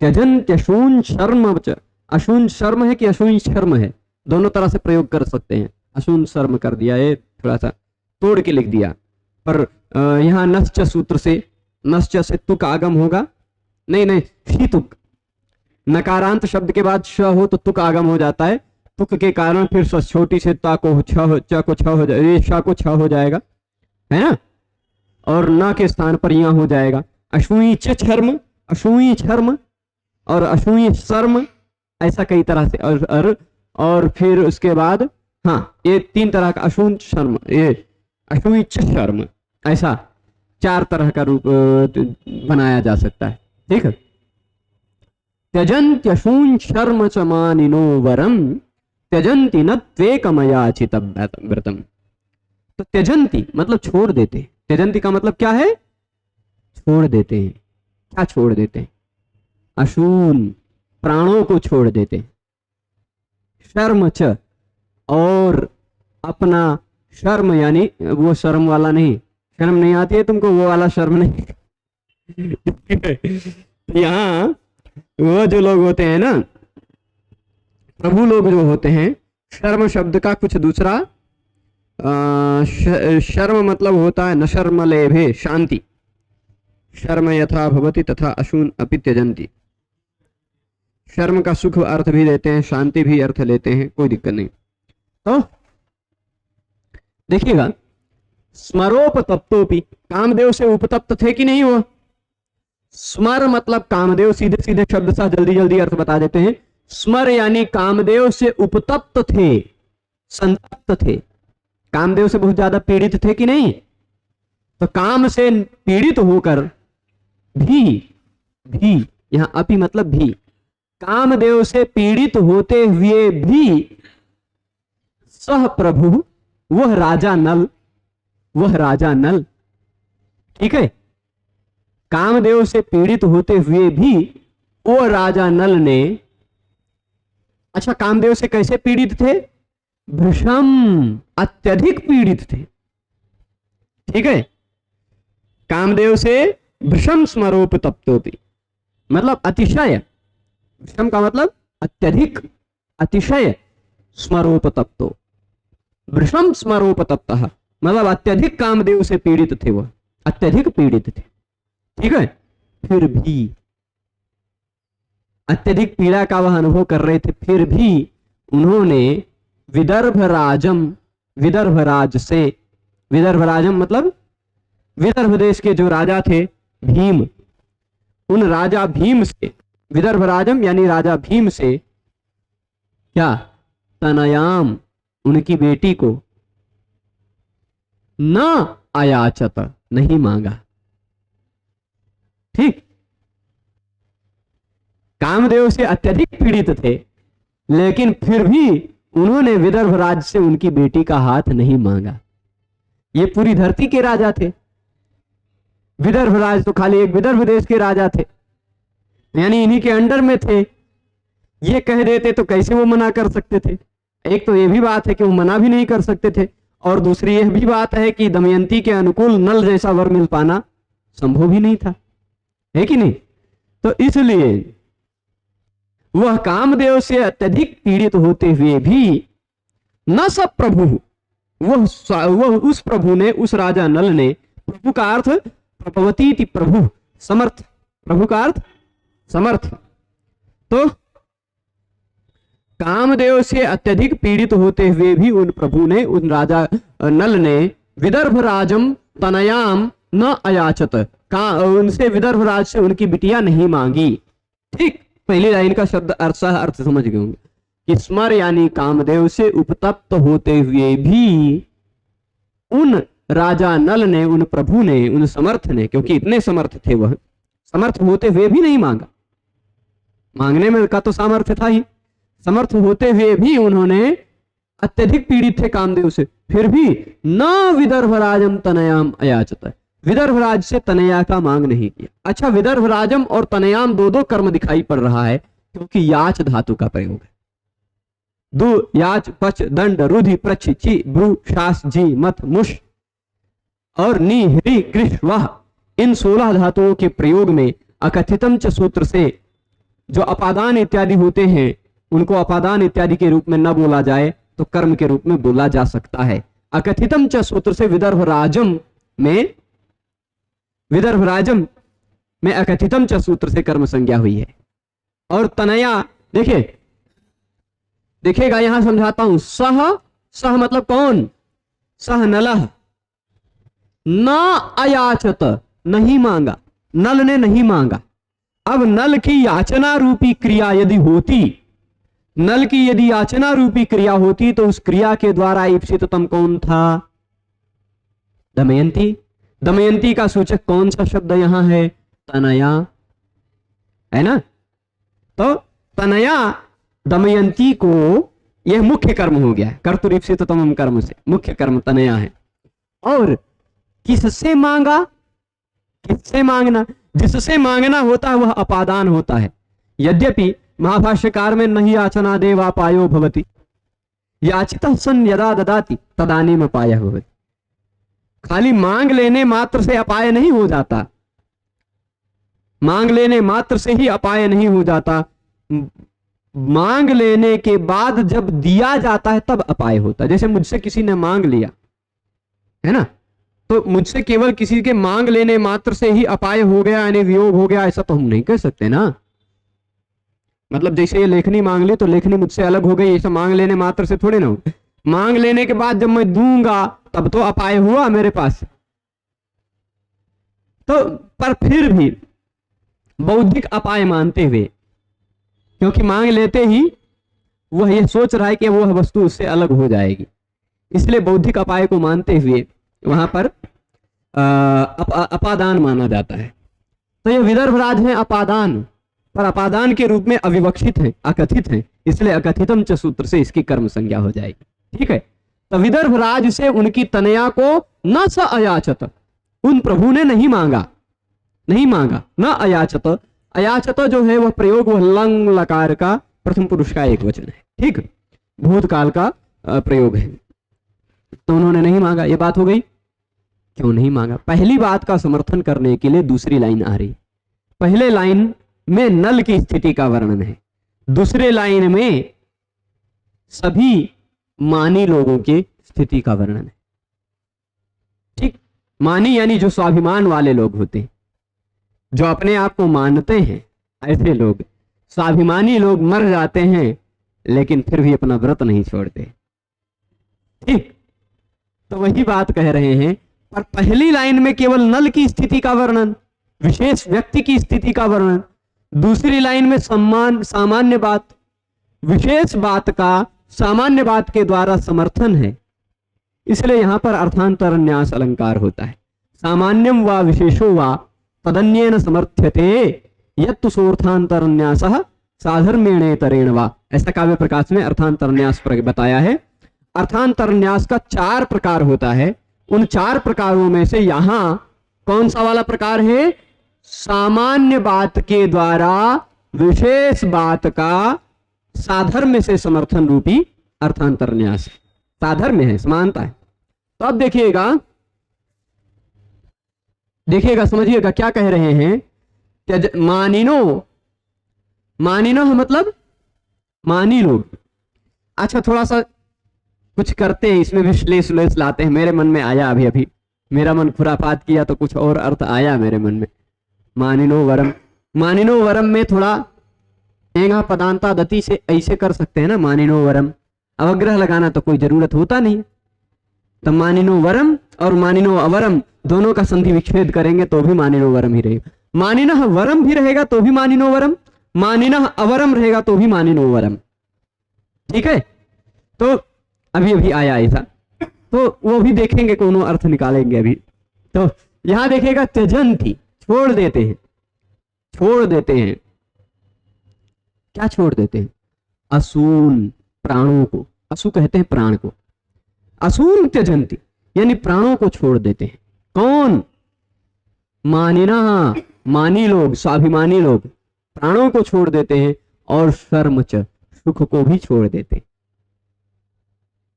त्यजन्त्यशून् शर्म च। अशून शर्म है कि अशून शर्म है, दोनों तरह से प्रयोग कर सकते हैं। अशून शर्म कर दिया, ये थोड़ा सा तोड़ के लिख दिया, पर यहाँ नश्च सूत्र से नश्च से तुक आगम होगा। नहीं, शी तुक, नकारांत शब्द के बाद श हो तो तुक आगम हो जाता है, तुक के कारण फिर छोटी से ता को छ हो, च को छ हो जाएगा, श को छ हो जाएगा, है ना, और न के स्थान पर यहाँ हो जाएगा अशुई छर्म, अशुई छर्म और अशुई शर्म, ऐसा कई तरह से। और फिर उसके बाद हाँ, ये तीन तरह का अशुन शर्म, ये अशुई शर्म, ऐसा चार तरह का रूप बनाया जा सकता है। ठीक है, त्यजन्त्यशून शर्म च मानिनो वरम त्यजन्ति न त्वेकमयाचित व्रतम। तो त्यजन्ति मतलब छोड़ देते, त्यजन्ति का मतलब क्या है? छोड़ देते हैं। क्या छोड़ देते हैं? अशून, प्राणों को छोड़ देते हैं। शर्म च, और अपना शर्म, यानी वो शर्म वाला नहीं, शर्म नहीं आती है तुमको वो वाला शर्म नहीं। यहाँ वो जो लोग होते हैं ना, प्रभु लोग जो होते हैं, शर्म शब्द का कुछ दूसरा शर्म मतलब होता है न शर्म लेभे, शांति। शर्म यथा भवति तथा अशून अपि त्यजन्ति। शर्म का सुख अर्थ भी लेते हैं, शांति भी अर्थ लेते हैं, कोई दिक्कत नहीं। तो देखिएगा, स्मरोपतप्तोपि, कामदेव से उपतप्त थे कि नहीं वो? स्मर मतलब कामदेव, सीधे सीधे शब्द सा जल्दी जल्दी अर्थ बता देते हैं। स्मर यानी कामदेव से उपतप्त थे, संतप्त थे, कामदेव से बहुत ज्यादा पीड़ित थे कि नहीं? तो काम से पीड़ित होकर भी यहां अपि मतलब भी, कामदेव से पीड़ित होते हुए भी सह प्रभु, वह राजा नल, ठीक है, कामदेव से पीड़ित होते हुए भी वो राजा नल ने, अच्छा कामदेव से कैसे पीड़ित थे? भृशम, अत्यधिक पीड़ित थे। ठीक है, कामदेव से भृशम स्मरोपतप्तोपि मतलब अतिशय, भृशम का मतलब अत्यधिक, अतिशय, स्मरोपतप्तो, भृशम स्मरोपतप्तः मतलब अत्यधिक कामदेव से पीड़ित थे, वह अत्यधिक पीड़ित थे। ठीक है, फिर भी अत्यधिक पीड़ा का वह अनुभव कर रहे थे, फिर भी उन्होंने विदर्भराजम, विदर्भराजम मतलब विदर्भ देश के जो राजा थे भीम, उन राजा भीम से, विदर्भराजम यानी राजा भीम से क्या? तनयाम, उनकी बेटी को, न अयाचत, नहीं मांगा। ठीक, कामदेव से अत्यधिक पीड़ित थे, लेकिन फिर भी उन्होंने विदर्भ राज से उनकी बेटी का हाथ नहीं मांगा। ये पूरी धरती के राजा थे। विदर्भ राज तो खाली एक विदर्भ देश के राजा थे, यानी इन्हीं के अंडर में थे। ये कह देते तो कैसे वो मना कर सकते थे? एक तो ये भी बात है कि वो मना भी नहीं कर सकते थे, और दूसरी यह भी बात है कि दमयंती के अनुकूल नल जैसा वर मिल पाना संभव ही नहीं था, है कि नहीं? तो इसलिए वह कामदेव से अत्यधिक पीड़ित होते हुए भी न सब प्रभु, वह उस प्रभु ने, उस राजा नल ने, प्रभु का अर्थ प्रभवती प्रभु, समर्थ, प्रभु का अर्थ समर्थ। तो कामदेव से अत्यधिक पीड़ित होते हुए भी उन प्रभु ने, उन राजा नल ने विदर्भ राजम तनयाम न अयाचत, उनसे विदर्भ राज से उनकी बिटिया नहीं मांगी। ठीक, पहली लाइन का शब्द अर्थ समझ गए होंगे कि स्मर यानी कामदेव से उपतप्त होते हुए भी उन राजा नल ने, उन प्रभु ने, उन समर्थ ने, क्योंकि इतने समर्थ थे वह, समर्थ होते हुए भी नहीं मांगा। मांगने में का तो सामर्थ्य था ही, समर्थ होते हुए भी उन्होंने, अत्यधिक पीड़ित थे कामदेव से, फिर भी न विदर्भ राजम तनयाम अयाचत, विदर्भ राज से तनया का मांग नहीं किया। अच्छा, विदर्भ राजम और तनयाम दो कर्म दिखाई पड़ रहा है, क्योंकि याच धातु का प्रयोग है। दो, याच, पच, दंड, रुधि, प्रच, ची, ब्रू, शास, जी, मत, मुश और नी, हरि, कृष, वाह, इन 16 धातुओं के प्रयोग में अकथितम च सूत्र से जो अपादान इत्यादि होते हैं, उनको अपादान इत्यादि के रूप में न बोला जाए तो कर्म के रूप में बोला जा सकता है। अकथितम च सूत्र से विदर्भ राजम में अकथितम च सूत्र से कर्म संज्ञा हुई है। और तनया, देखिएगा यहां समझाता हूं। सह मतलब कौन? सह नलह, न अयाचत, नहीं मांगा, नल ने नहीं मांगा। अब नल की याचना रूपी क्रिया यदि होती, नल की यदि याचना रूपी क्रिया होती तो उस क्रिया के द्वारा ईप्सिततम कौन था? दमयंती। दमयंती का सूचक कौन सा शब्द यहां है? तनया, है ना? तो तनया दमयंती को, यह मुख्य कर्म हो गया, कर्तुरीप्सिततम कर्म से मुख्य कर्म तनया है। और किससे मांगा? किससे मांगना? जिससे मांगना होता है वह अपादान होता है। यद्यपि महाभाष्यकार में नहीं याचना देवापायो भवति, याचितः सन यदा ददाति तदानीम अपायः भवति। खाली मांग लेने मात्र से अपाय नहीं हो जाता, मांग लेने मात्र से ही अपाय नहीं हो जाता। मांग लेने के बाद जब दिया जाता है तब अपाय होता है। जैसे मुझसे किसी ने मांग लिया, है ना, तो मुझसे केवल किसी के मांग लेने मात्र से ही अपाय हो गया, यानी वियोग हो गया, ऐसा तो हम नहीं कह सकते ना। मतलब जैसे ये लेखनी मांग ली तो लेखनी मुझसे अलग हो गई, ऐसा मांग लेने मात्र से थोड़े ना हो। मांग लेने के बाद जब मैं दूंगा तब तो अपाय हुआ मेरे पास। तो पर फिर भी बौद्धिक अपाय मानते हुए, क्योंकि मांग लेते ही वह ये सोच रहा है कि वह वस्तु उससे अलग हो जाएगी, इसलिए बौद्धिक अपाय को मानते हुए वहां पर अपादान माना जाता है। तो ये विदर्भ राज है अपादान, पर अपादान के रूप में अविवक्षित है, अकथित है, इसलिए अकथितम च सूत्र से इसकी कर्म संज्ञा हो जाएगी। ठीक है, तो विदर्भ राज से उनकी तनया को न स अयाचत, उन प्रभु ने नहीं मांगा, नहीं मांगा, न अयाचत। अयाचत जो है वह प्रयोग, वह लंग लकार का प्रथम पुरुष का एक वचन है। ठीक, भूतकाल का प्रयोग है। तो उन्होंने नहीं मांगा, ये बात हो गई। क्यों नहीं मांगा? पहली बात का समर्थन करने के लिए दूसरी लाइन आ रही। पहले लाइन में नल की स्थिति का वर्णन है, दूसरे लाइन में सभी मानी लोगों की स्थिति का वर्णन है। ठीक, मानी यानी जो स्वाभिमान वाले लोग होते हैं, जो अपने आप को मानते हैं, ऐसे लोग, स्वाभिमानी लोग मर जाते हैं लेकिन फिर भी अपना व्रत नहीं छोड़ते। ठीक, तो वही बात कह रहे हैं। पर पहली लाइन में केवल नल की स्थिति का वर्णन, विशेष व्यक्ति की स्थिति का वर्णन, दूसरी लाइन में सामान्य बात, विशेष बात का सामान्य बात के द्वारा समर्थन है। इसलिए यहां पर अर्थांतरन्यास अलंकार होता है। सामान्यम व विशेषो व तदन्येन समर्थ्यते यत्तु सोर्थांतरन्यासः साधर्म्येणेतरेण वा, ऐसा काव्य प्रकाश में अर्थांतरन्यास बताया है। अर्थांतरन्यास का 4 प्रकार होता है। उन 4 प्रकारों में से यहां कौन सा वाला प्रकार है? सामान्य बात के द्वारा विशेष बात का साधर्म्य से समर्थन रूपी अर्थांतरन्यास। साधर्म्य है, समानता है। तो अब देखिएगा समझिएगा क्या कह रहे हैं कि मानिनो मतलब मानी लोग। अच्छा, थोड़ा सा कुछ करते हैं, इसमें विश्लेष लाते हैं। मेरे मन में आया अभी मेरा मन खुरापात किया तो कुछ और अर्थ आया मेरे मन में। मानिनो वरम में थोड़ा एंगा पदांता दति से ऐसे कर सकते हैं ना, मानिनो वरम। अवग्रह लगाना तो कोई जरूरत होता नहीं, तो मानिनो वरम और मानिनो अवरम दोनों का संधि विच्छेद करेंगे तो भी मानिनो वरम ही रहेगा। मानिनः वरम भी रहेगा तो भी मानिनो वरम, मानिनः अवरम रहेगा तो भी मानिनो वरम। ठीक है, तो अभी आया ऐसा, तो वो भी देखेंगे, कोनो अर्थ निकालेंगे अभी। तो यहां देखेगा त्यजंती, छोड़ देते हैं। क्या छोड़ देते हैं? असून, प्राणों को। असु कहते हैं प्राण को। असून त्यजंती यानी प्राणों को छोड़ देते हैं। कौन? मानिना, मानी लोग, स्वाभिमानी लोग प्राणों को छोड़ देते हैं, और शर्म च, सुख को भी छोड़ देते हैं।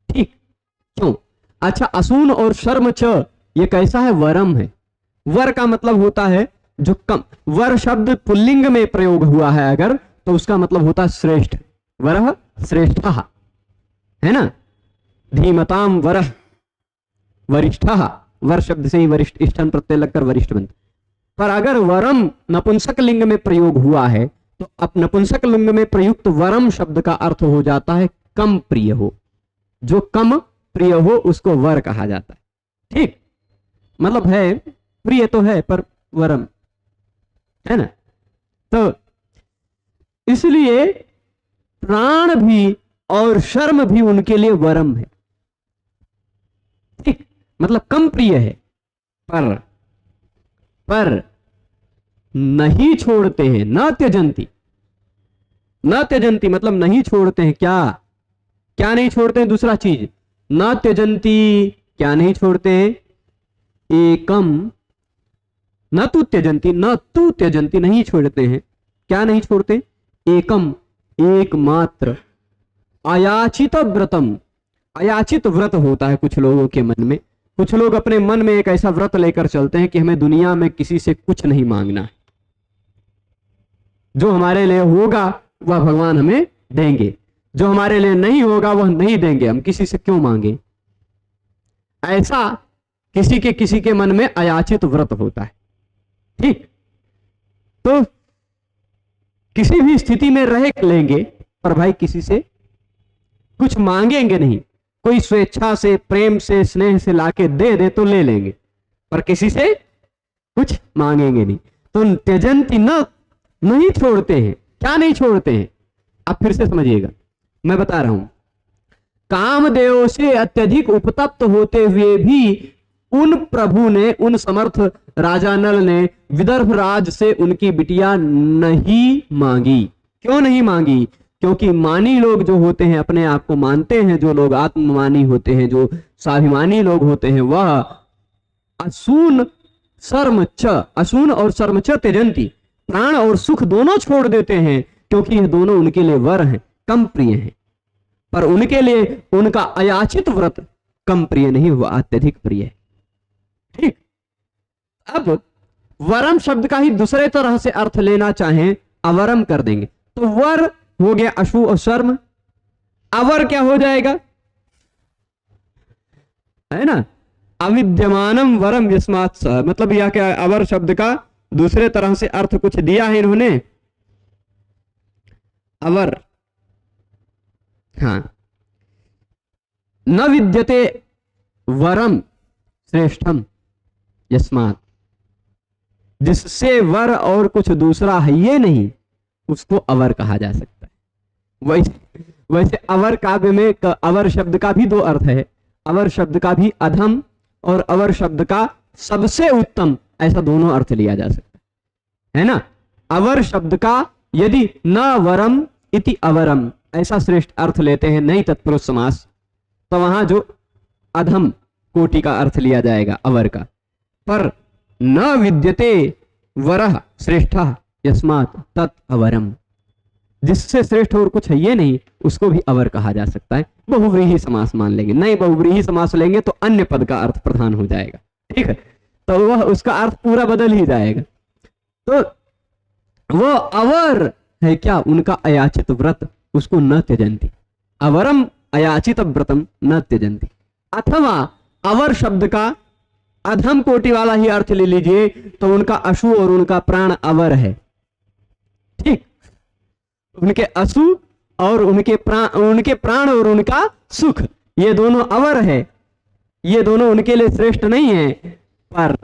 ठीक, क्यों? अच्छा, असून और शर्म च ये कैसा है? वरम है। वर का मतलब होता है जो कम। वर शब्द पुल्लिंग में प्रयोग हुआ है अगर, तो उसका मतलब होता है श्रेष्ठ। वरह श्रेष्ठः, है ना? धीमताम वरह वरिष्ठः, वर शब्द से ही वरिष्ठ, इष्टन प्रत्यय लगकर वरिष्ठ बनता। पर अगर वरम नपुंसक लिंग में प्रयोग हुआ है तो अब नपुंसक लिंग में प्रयुक्त वरम शब्द का अर्थ हो जाता है कम प्रिय हो। जो कम प्रिय हो उसको वर कहा जाता है। ठीक, मतलब है प्रिय तो है पर वरम, है ना? तो इसलिए प्राण भी और शर्म भी उनके लिए वरम है। ठीक, मतलब कम प्रिय है पर नहीं छोड़ते हैं। न त्यजंती मतलब नहीं छोड़ते हैं। क्या नहीं छोड़ते हैं? दूसरा चीज, न त्यजंती, क्या नहीं छोड़ते हैं? एकम, न तु त्यजंती नहीं छोड़ते हैं। क्या नहीं छोड़ते? एकम, एकमात्र। अयाचित व्रतम, अयाचित व्रत होता है कुछ लोगों के मन में। कुछ लोग अपने मन में एक ऐसा व्रत लेकर चलते हैं कि हमें दुनिया में किसी से कुछ नहीं मांगना है, जो हमारे लिए होगा वह भगवान हमें देंगे, जो हमारे लिए नहीं होगा वह नहीं देंगे, हम किसी से क्यों मांगे। ऐसा किसी के मन में अयाचित व्रत होता है। ठीक, तो किसी भी स्थिति में रह लेंगे पर भाई किसी से कुछ मांगेंगे नहीं। कोई स्वेच्छा से, प्रेम से, स्नेह से लाके दे तो ले लेंगे, पर किसी से कुछ मांगेंगे नहीं। तो त्यजंती नहीं छोड़ते हैं। क्या नहीं छोड़ते हैं? अब फिर से समझिएगा, मैं बता रहा हूं। कामदेव से अत्यधिक उपतप्त होते हुए भी उन प्रभु ने, उन समर्थ राजा नल ने विदर्भ राज से उनकी बिटिया नहीं मांगी। क्यों नहीं मांगी? क्योंकि मानी लोग जो होते हैं, अपने आप को मानते हैं, जो लोग आत्ममानी होते हैं, जो स्वाभिमानी लोग होते हैं, वह असून और शर्म च त्यजंती, प्राण और सुख दोनों छोड़ देते हैं, क्योंकि ये दोनों उनके लिए वर हैं, कम प्रिय हैं। पर उनके लिए उनका अयाचित व्रत कम प्रिय नहीं हुआ, अत्यधिक प्रिय है। ठीक, अब वरम शब्द का ही दूसरे तरह से अर्थ लेना चाहें, अवरम कर देंगे तो वर हो गया अशु और शर्म। अवर क्या हो जाएगा? है ना, अविद्यमानम वरम यस्मात् सह। मतलब यह क्या? अवर शब्द का दूसरे तरह से अर्थ कुछ दिया है इन्होंने। अवर, हाँ, न विद्यते वरम श्रेष्ठम यस्मात्, जिससे वर और कुछ दूसरा है ये नहीं, उसको अवर कहा जा सकता है। वैसे अवर काव्य में अवर शब्द का भी 2 अर्थ है। अवर शब्द का भी अधम और अवर शब्द का सबसे उत्तम, ऐसा दोनों अर्थ लिया जा सकता है ना। अवर शब्द का यदि न वरम इति अवरम ऐसा श्रेष्ठ अर्थ लेते हैं नहीं तत्पुरुष समास, तो वहां जो अधम कोटि का अर्थ लिया जाएगा अवर का। पर न विद्यते वरः श्रेष्ठः यस्मात् तत् अवरम, जिससे श्रेष्ठ और कुछ है ये नहीं, उसको भी अवर कहा जा सकता है। बहुव्रीहि समास मान लेंगे, नहीं बहुव्रीहि समास लेंगे तो अन्य पद का अर्थ प्रधान हो जाएगा, ठीक है, तो वह उसका अर्थ पूरा बदल ही जाएगा। तो वो अवर है क्या, उनका अयाचित व्रत, उसको न त्यजंती, अवरम अयाचित व्रतम न त्यजंती। अथवा अवर शब्द का अधम कोटि वाला ही अर्थ ले लीजिए तो उनका अशु और उनका प्राण अवर है, ठीक, उनके अशु और उनके प्राण और उनका सुख, ये दोनों अवर है, ये दोनों उनके लिए श्रेष्ठ नहीं है, पर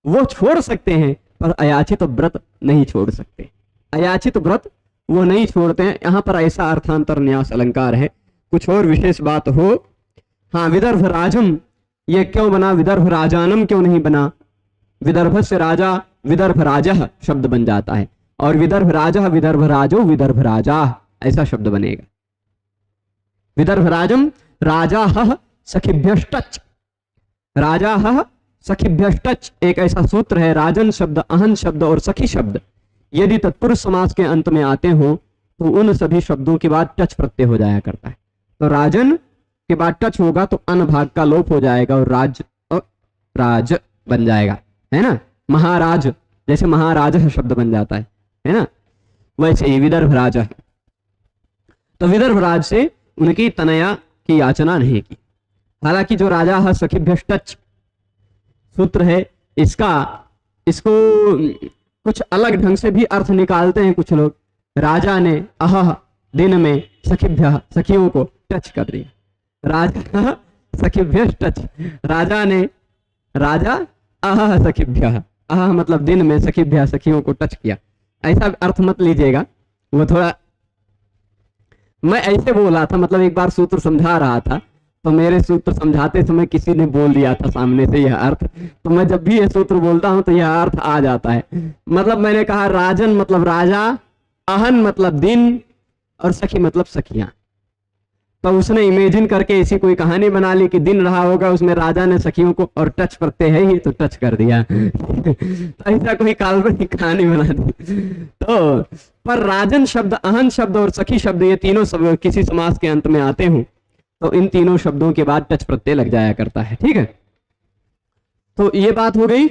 वो छोड़ सकते हैं, पर अयाचित व्रत नहीं छोड़ सकते। अयाचित व्रत वो नहीं छोड़ते हैं। यहां पर ऐसा अर्थांतर न्यास अलंकार है, कुछ और विशेष बात हो। हाँ, विदर्भ राजम ये क्यों बना, विदर्भ राजानम क्यों नहीं बना? विदर्भ से राजा विदर्भ राजा शब्द बन जाता है, और विदर्भ राजा विदर्भ राजो विदर्भ राजा ऐसा शब्द बनेगा। विदर्भ राजम राजा सखिभ्यष्टच, राजा सखिभ्यष्टच एक ऐसा सूत्र है। राजन शब्द, अहन शब्द और सखी शब्द यदि तत्पुरुष समास के अंत में आते हो तो उन सभी शब्दों के बाद टच प्रत्यय हो जाया करता है। तो राजन के बाद टच होगा तो अन भाग का लोप हो जाएगा और राज बन जाएगा, है ना। महाराज जैसे महाराज शब्द बन जाता है ना, वैसे ही विदर्भ राजा। तो विदर्भ राज से उनकी तनया की याचना नहीं की। हालांकि जो राजा है सखिभ्यष्टच सूत्र है, इसको कुछ अलग ढंग से भी अर्थ निकालते हैं कुछ लोग। राजा ने अह दिन में सखिभ्य सखियों को टच कर दिया, राजा सखिभ्य टच, राजा ने राजा अह सखिभ्य, अह मतलब दिन में सखिभ्य सखियों को टच किया, ऐसा अर्थ मत लीजिएगा। वो थोड़ा मैं ऐसे बोला था, मतलब एक बार सूत्र समझा रहा था तो मेरे सूत्र समझाते समय किसी ने बोल दिया था सामने से यह अर्थ, तो मैं जब भी यह सूत्र बोलता हूं तो यह अर्थ आ जाता है। मतलब मैंने कहा राजन मतलब राजा, अहन मतलब दिन और सखी मतलब सखियां। तो उसने इमेजिन करके ऐसी कोई कहानी बना ली कि दिन रहा होगा, उसमें राजा ने सखियों को, और टच करते है ही तो टच कर दिया तो ऐसा कोई काल्पनिक कहानी बना दी। तो पर राजन शब्द, अहन शब्द और सखी शब्द ये तीनों शब्द किसी समास के अंत में आते हों तो इन तीनों शब्दों के बाद टच प्रत्यय लग जाया करता है, ठीक है। तो ये बात हो गई,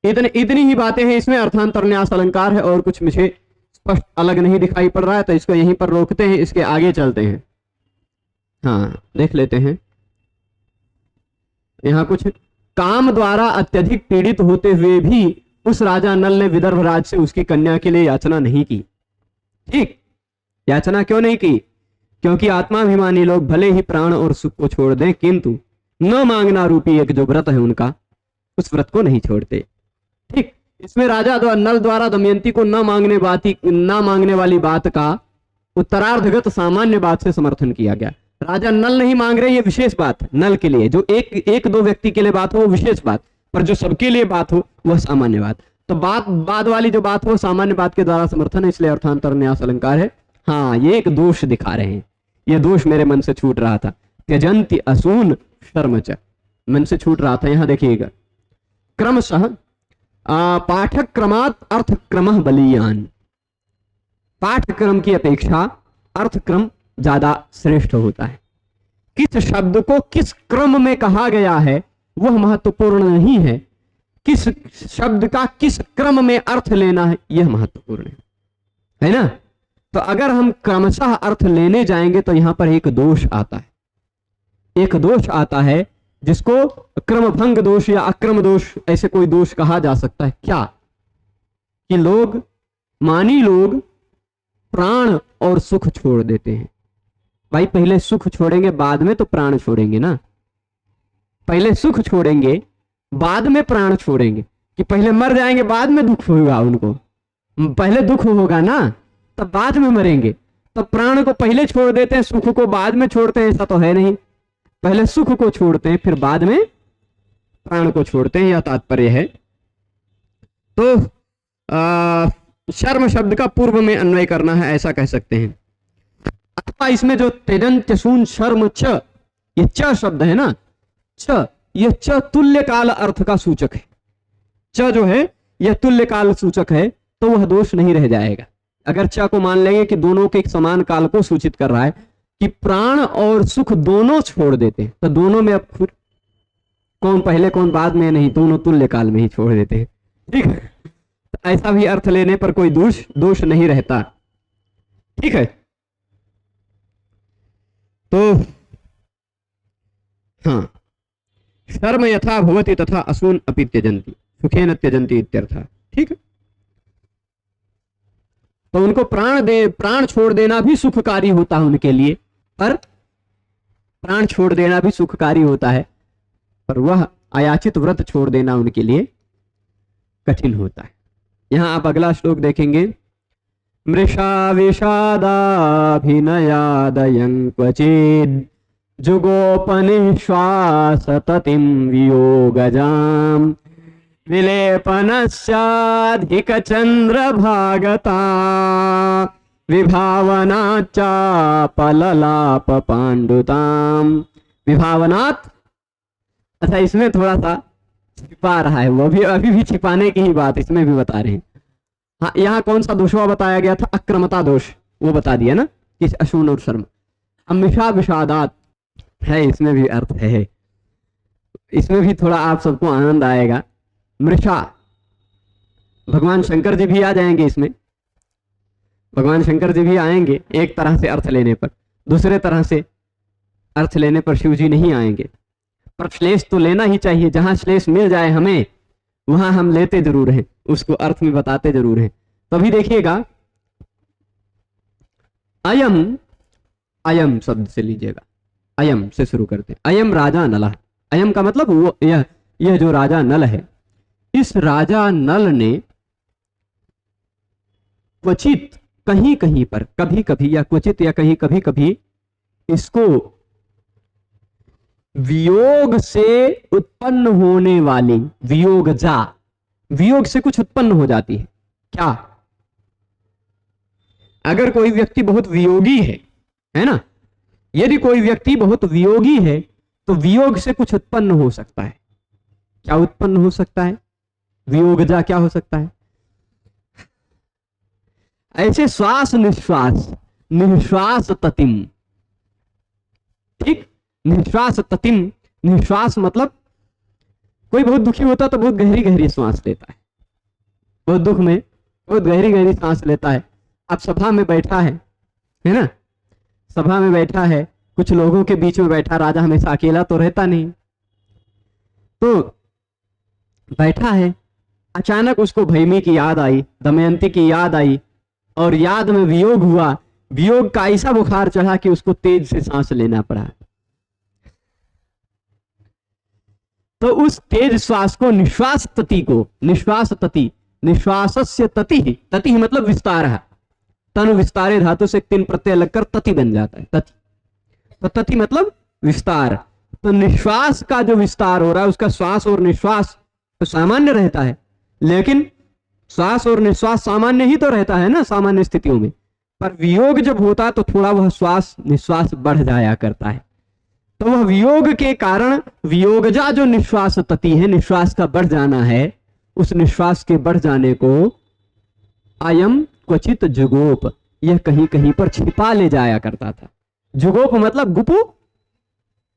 इतनी ही बातें हैं इसमें। अर्थांतर न्यास अलंकार है और कुछ मुझे स्पष्ट अलग नहीं दिखाई पड़ रहा है, तो इसको यहीं पर रोकते हैं, इसके आगे चलते हैं। हाँ, देख लेते हैं यहां कुछ। काम द्वारा अत्यधिक पीड़ित होते हुए भी उस राजा नल ने विदर्भ राज से उसकी कन्या के लिए याचना नहीं की, ठीक। याचना क्यों नहीं की? क्योंकि आत्माभिमानी लोग भले ही प्राण और सुख को छोड़ दें, किंतु न मांगना रूपी एक जो व्रत है उनका, उस व्रत को नहीं छोड़ते, ठीक। इसमें राजा नल द्वारा दमयंती को न मांगने वाली बात का उत्तरार्धगत सामान्य बात से समर्थन किया गया। राजा नल नहीं मांग रहे, ये विशेष बात नल के लिए, जो एक दो व्यक्ति के लिए बात हो वो विशेष बात, पर जो सबके लिए बात हो वह सामान्य बात। तो बाद वाली जो बात हो सामान्य बात के द्वारा समर्थन है, इसलिए अर्थांतर न्यास अलंकार है। हाँ, ये एक दोष दिखा रहे हैं, ये दोष मेरे मन से छूट रहा था। त्यजंती असून शर्मच, मन से छूट रहा था। यहां देखिएगा, क्रमशः पाठक क्रमात् अर्थ क्रम बलीयान, पाठक्रम की अपेक्षा अर्थक्रम ज्यादा श्रेष्ठ होता है। किस शब्द को किस क्रम में कहा गया है वह महत्वपूर्ण नहीं है, किस शब्द का किस क्रम में अर्थ लेना है यह महत्वपूर्ण है ना। तो अगर हम क्रमशः अर्थ लेने जाएंगे तो यहां पर एक दोष आता है, एक दोष आता है जिसको क्रमभंग दोष या अक्रम दोष ऐसे कोई दोष कहा जा सकता है। क्या कि मानी लोग प्राण और सुख छोड़ देते हैं। भाई पहले सुख छोड़ेंगे बाद में तो प्राण छोड़ेंगे ना, पहले सुख छोड़ेंगे बाद में प्राण छोड़ेंगे, कि पहले मर जाएंगे बाद में दुख होगा उनको, पहले दुख होगा ना तब बाद में मरेंगे। तो प्राण को पहले छोड़ देते हैं, सुख को बाद में छोड़ते हैं, ऐसा तो है नहीं। पहले सुख को छोड़ते हैं, फिर बाद में प्राण को छोड़ते हैं, यह तात्पर्य है। तो शर्म शब्द का पूर्व में अन्वय करना है, ऐसा कह सकते हैं। अथवा इसमें जो त्यजंत्य शून शर्म च, ये च शब्द है ना, च, ये च तुल्य काल अर्थ का सूचक है। च जो है यह तुल्य काल सूचक है, तो वह दोष नहीं रह जाएगा। अगर च को मान लेंगे कि दोनों के एक समान काल को सूचित कर रहा है, कि प्राण और सुख दोनों छोड़ देते हैं, तो दोनों में अब फिर कौन पहले कौन बाद में नहीं, दोनों तुल्य काल में ही छोड़ देते हैं। ठीक है, तो ऐसा भी अर्थ लेने पर कोई दोष नहीं रहता। ठीक है, तो हाँ, शर्म यथा भवति तथा असून अपि त्यजन्ति सुखेन त्यजन्ति इत्यर्थ। ठीक है, तो उनको प्राण छोड़ देना भी सुखकारी होता है उनके लिए, पर प्राण छोड़ देना भी सुखकारी होता है, पर वह अयाचित व्रत छोड़ देना उनके लिए कठिन होता है। यहां आप अगला श्लोक देखेंगे, मृषा विषादाभिनयादयं क्वचिद् जुगोपनिश्वास ततिं वियोगजाम् विलेपनस्याधिक चंद्रभागता विभावनाच्चापललाप पांडुताम। विभावनात्, अच्छा इसमें थोड़ा सा छिपा रहा है, वो भी अभी भी छिपाने की ही बात इसमें भी बता रहे हैं। हाँ, यहाँ कौन सा दोषवा बताया गया था, अक्रमता दोष, वो बता दिया ना, किस अशून और शर्म। अमिषा विषादात है, इसमें भी अर्थ है, इसमें भी थोड़ा आप सबको आनंद आएगा। मृषा, भगवान शंकर जी भी आ जाएंगे इसमें, भगवान शंकर जी भी आएंगे एक तरह से अर्थ लेने पर, दूसरे तरह से अर्थ लेने पर शिव जी नहीं आएंगे, पर श्लेष तो लेना ही चाहिए। जहां श्लेष मिल जाए हमें, वहां हम लेते जरूर हैं, उसको अर्थ में बताते जरूर हैं। तो अभी देखिएगा, अयम, अयम शब्द से लीजिएगा, अयम से शुरू करते हैं। अयम राजा नल, अयम का मतलब वो यह जो राजा नल है, इस राजा नल ने क्वचित, कहीं कहीं पर, कभी कभी, या क्वचित या कहीं कभी कभी, इसको वियोग से उत्पन्न होने वाली, वियोगजा, वियोग से कुछ उत्पन्न हो जाती है क्या? अगर कोई व्यक्ति बहुत वियोगी है ना, यदि कोई व्यक्ति बहुत वियोगी है तो वियोग से कुछ उत्पन्न हो सकता है। क्या उत्पन्न हो सकता है? वियोगजा क्या हो सकता है? ऐसे श्वास निश्वास, निश्वास ततिम, ठीक, निश्वास ततिम, निश्वास मतलब कोई बहुत दुखी होता तो बहुत गहरी गहरी सांस लेता है, बहुत दुख में बहुत गहरी गहरी सांस लेता है। अब सभा में बैठा है ना, सभा में बैठा है, कुछ लोगों के बीच में बैठा, राजा हमेशा अकेला तो रहता नहीं, तो बैठा है, अचानक उसको भैमी की याद आई, दमयंती की याद आई, और याद में वियोग हुआ, वियोग का ऐसा बुखार चढ़ा कि उसको तेज से सांस लेना पड़ा। तो उस तेज श्वास को, निश्वास तति को, निश्वास तति, निश्वासस्य तति, तति मतलब विस्तार है, तनु विस्तारे धातु से 3 प्रत्यय लगकर तति बन जाता है, तति। तो तति मतलब विस्तार। तो निश्वास का जो विस्तार हो रहा है, उसका श्वास और निश्वास तो सामान्य रहता है, लेकिन श्वास और निश्वास सामान्य ही तो रहता है ना सामान्य स्थितियों में, पर वियोग जब होता है तो थोड़ा वह श्वास निश्वास बढ़ जाया करता है। तो वह वियोग के कारण, वियोगजा जो निश्वास तति है, निश्वास का बढ़ जाना है, उस निश्वास के बढ़ जाने को अयम क्वचित जुगोप, यह कहीं कहीं पर छिपा ले जाया करता था। जुगोप मतलब गुपु,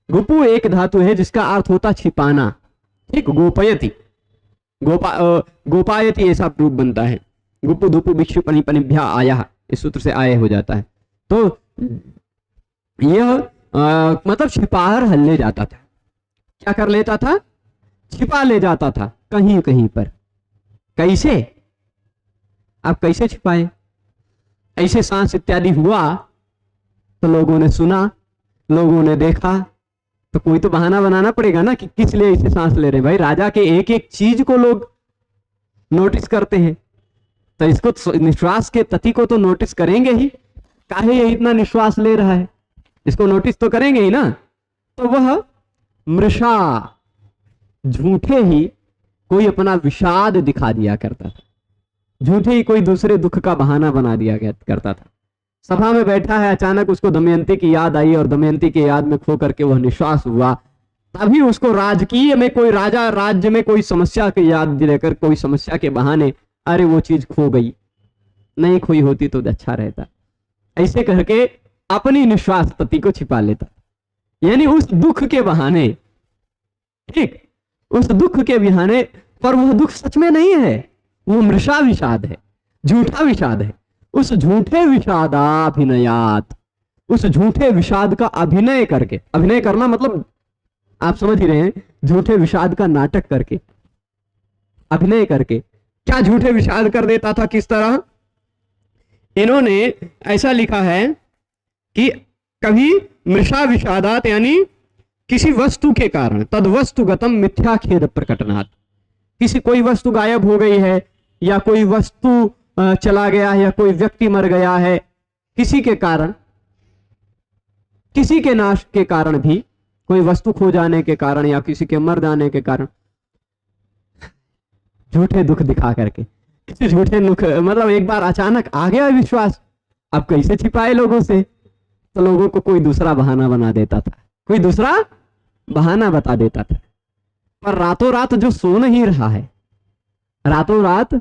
गुपु एक धातु है जिसका अर्थ होता छिपाना, ठीक, गोपयति, गोपायति ऐसा रूप बनता है, गुपु धुपु भिक्षु पनि पनिभ्या आया, इस सूत्र से आय हो जाता है। तो यह मतलब छिपाकर ले जाता था, क्या कर लेता था? छिपा ले जाता था कहीं कहीं पर। कैसे? आप कैसे छिपाए? ऐसे सांस इत्यादि हुआ तो लोगों ने सुना, लोगों ने देखा, तो कोई तो बहाना बनाना पड़ेगा ना कि किस लिए ऐसे सांस ले रहे हैं। भाई राजा के एक एक चीज को लोग नोटिस करते हैं, तो इसको निश्वास के तति को तो नोटिस करेंगे ही, काहे ये इतना निश्वास ले रहा है, इसको नोटिस तो करेंगे ही ना। तो वह मृषा, झूठे ही कोई अपना विषाद दिखा दिया करता था, झूठे ही कोई दूसरे दुख का बहाना बना दिया करता था। सभा में बैठा है, अचानक उसको दमयंती की याद आई और दमयंती की याद में खो करके वह निश्वास हुआ। तभी उसको राजकीय में कोई राजा, राज्य में कोई समस्या की याद दिलाकर, कोई समस्या के बहाने, अरे वो चीज खो गई, नहीं खोई होती तो अच्छा रहता, ऐसे करके अपनी निश्वास पति को छिपा लेता, यानी उस दुख के बहाने। ठीक, उस दुख के बहाने, पर वह दुख सच में नहीं है, वो मृषा विषाद है, झूठा विषाद है। उस झूठे विषादाभिनयात, उस झूठे विषाद का अभिनय करके, अभिनय करना मतलब आप समझ ही रहे हैं, झूठे विषाद का नाटक करके, अभिनय करके। क्या झूठे विषाद कर देता था, किस तरह? इन्होंने ऐसा लिखा है कि कभी मृषा विषादात, यानी किसी वस्तु के कारण, तद वस्तुगतम मिथ्या खेद प्रकटनात्, किसी कोई वस्तु गायब हो गई है, या कोई वस्तु चला गया है, या कोई व्यक्ति मर गया है, किसी के कारण, किसी के नाश के कारण भी, कोई वस्तु खो जाने के कारण या किसी के मर जाने के कारण, झूठे दुख दिखा करके, किसी झूठे दुख, मतलब एक बार अचानक आ गया विश्वास, अब कैसे छिपाए लोगों से, तो लोगों को कोई दूसरा बहाना बना देता था, कोई दूसरा बहाना बता देता था। पर रातों रात जो सो नहीं रहा है, रातों रात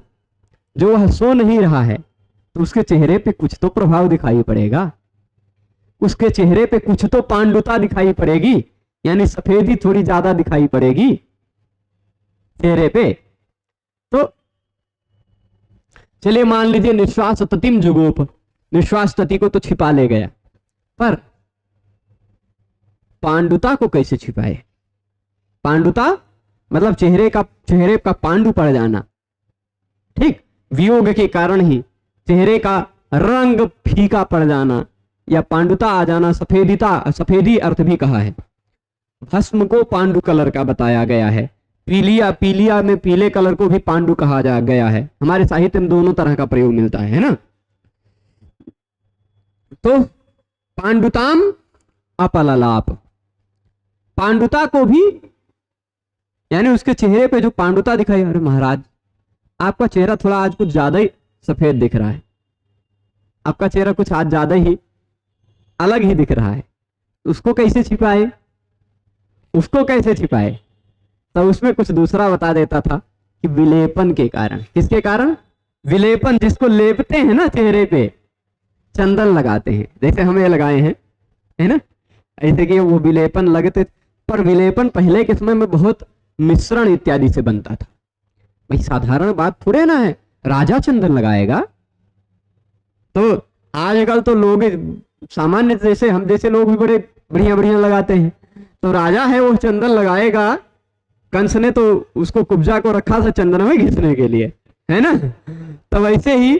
जो वह सो नहीं रहा है, तो उसके चेहरे पे कुछ तो प्रभाव दिखाई पड़ेगा, उसके चेहरे पे कुछ तो पांडुता दिखाई पड़ेगी, यानी सफेदी थोड़ी ज्यादा दिखाई पड़ेगी चेहरे पे। तो चलिए मान लीजिए निश्वास ततिम जुगोप, निश्वास तति को तो छिपा ले गया, पर पांडुता को कैसे छिपाए? पांडुता मतलब चेहरे का पांडु पड़ जाना। ठीक, वियोग के कारण ही चेहरे का रंग फीका पड़ जाना या पांडुता आ जाना, सफेदी अर्थ भी कहा है। भस्म को पांडु कलर का बताया गया है, पीलिया में पीले कलर को भी पांडु कहा गया है। हमारे साहित्य में दोनों तरह का प्रयोग मिलता है ना। तो पांडुताम अपललाप, पांडुता को भी, यानी उसके चेहरे पे जो पांडुता दिखाई, अरे महाराज आपका चेहरा थोड़ा आज कुछ ज्यादा ही सफेद दिख रहा है, आपका चेहरा कुछ आज ज्यादा ही अलग ही दिख रहा है, उसको कैसे छिपाए? उसको कैसे छिपाए? तो उसमें कुछ दूसरा बता देता था कि विलेपन के कारण। किसके कारण? विलेपन, जिसको लेपते हैं ना चेहरे पे, चंदन लगाते हैं, जैसे हमें लगाए हैं, है ना, ऐसे कि वो विलेपन लगते। पर विलेपन पहले के समय में बहुत मिश्रण इत्यादि से बनता था। भाई साधारण बात थोड़े ना है, राजा चंदन लगाएगा। तो आजकल तो लोग सामान्य, जैसे हम जैसे लोग भी बड़े बढ़िया बढ़िया लगाते हैं, तो राजा है वो चंदन लगाएगा। कंस ने तो उसको कुब्जा को रखा था चंदन में घिसने के लिए, है ना। तो वैसे ही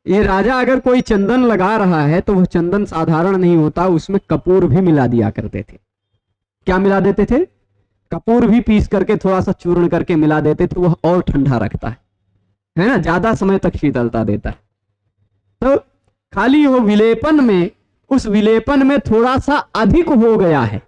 ये राजा अगर कोई चंदन लगा रहा है तो वह चंदन साधारण नहीं होता, उसमें कपूर भी मिला दिया करते थे। क्या मिला देते थे? कपूर भी पीस करके थोड़ा सा चूर्ण करके मिला देते थे, वह और ठंडा रखता है ना, ज्यादा समय तक शीतलता देता है। तो खाली वो विलेपन में, उस विलेपन में थोड़ा सा अधिक हो गया है,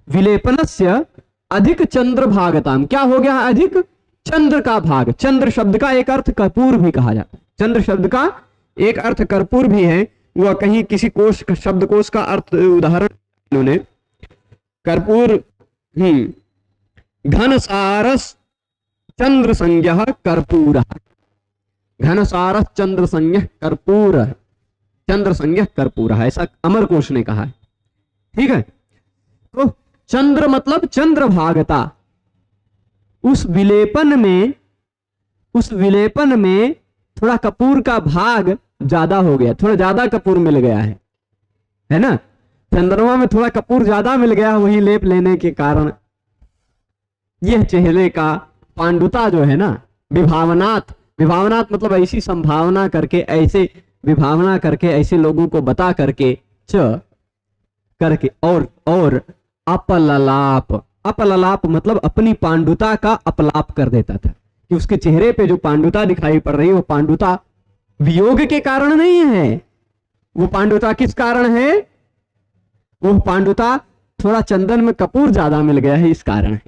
विलेपनस्य अधिक चंद्र भागताम। क्या हो गया? अधिक चंद्र का भाग। चंद्र शब्द का एक अर्थ कर्पूर भी कहा जाता है, चंद्र शब्द का एक अर्थ कर्पूर भी है। वह कहीं किसी कोश, शब्दकोश का अर्थ उदाहरण इन्होंने, कर्पूर घनसारस चंद्र संज्ञः कर्पूर, घनसारस चंद्र संज्ञः कर्पूर, चंद्र संज्ञः कर्पूर, ऐसा अमरकोश ने कहा है। ठीक है, तो चंद्र मतलब चंद्रभागता। उस विलेपन में थोड़ा कपूर का भाग ज्यादा हो गया, थोड़ा ज्यादा कपूर मिल गया है ना। चंद्रमा में थोड़ा कपूर ज्यादा मिल गया, वही लेप लेने के कारण यह चेहरे का पांडुता जो है ना, विभावनात् मतलब ऐसी संभावना करके, ऐसे विभावना करके, ऐसे लोगों को बता करके करके और अपललाप मतलब अपनी पांडुता का अपलाप कर देता था, कि उसके चेहरे पे जो पांडुता दिखाई पड़ रही है वो पांडुता वियोग के कारण नहीं है। वो पांडुता किस कारण है? वो पांडुता थोड़ा चंदन में कपूर ज्यादा मिल गया है, इस कारण है।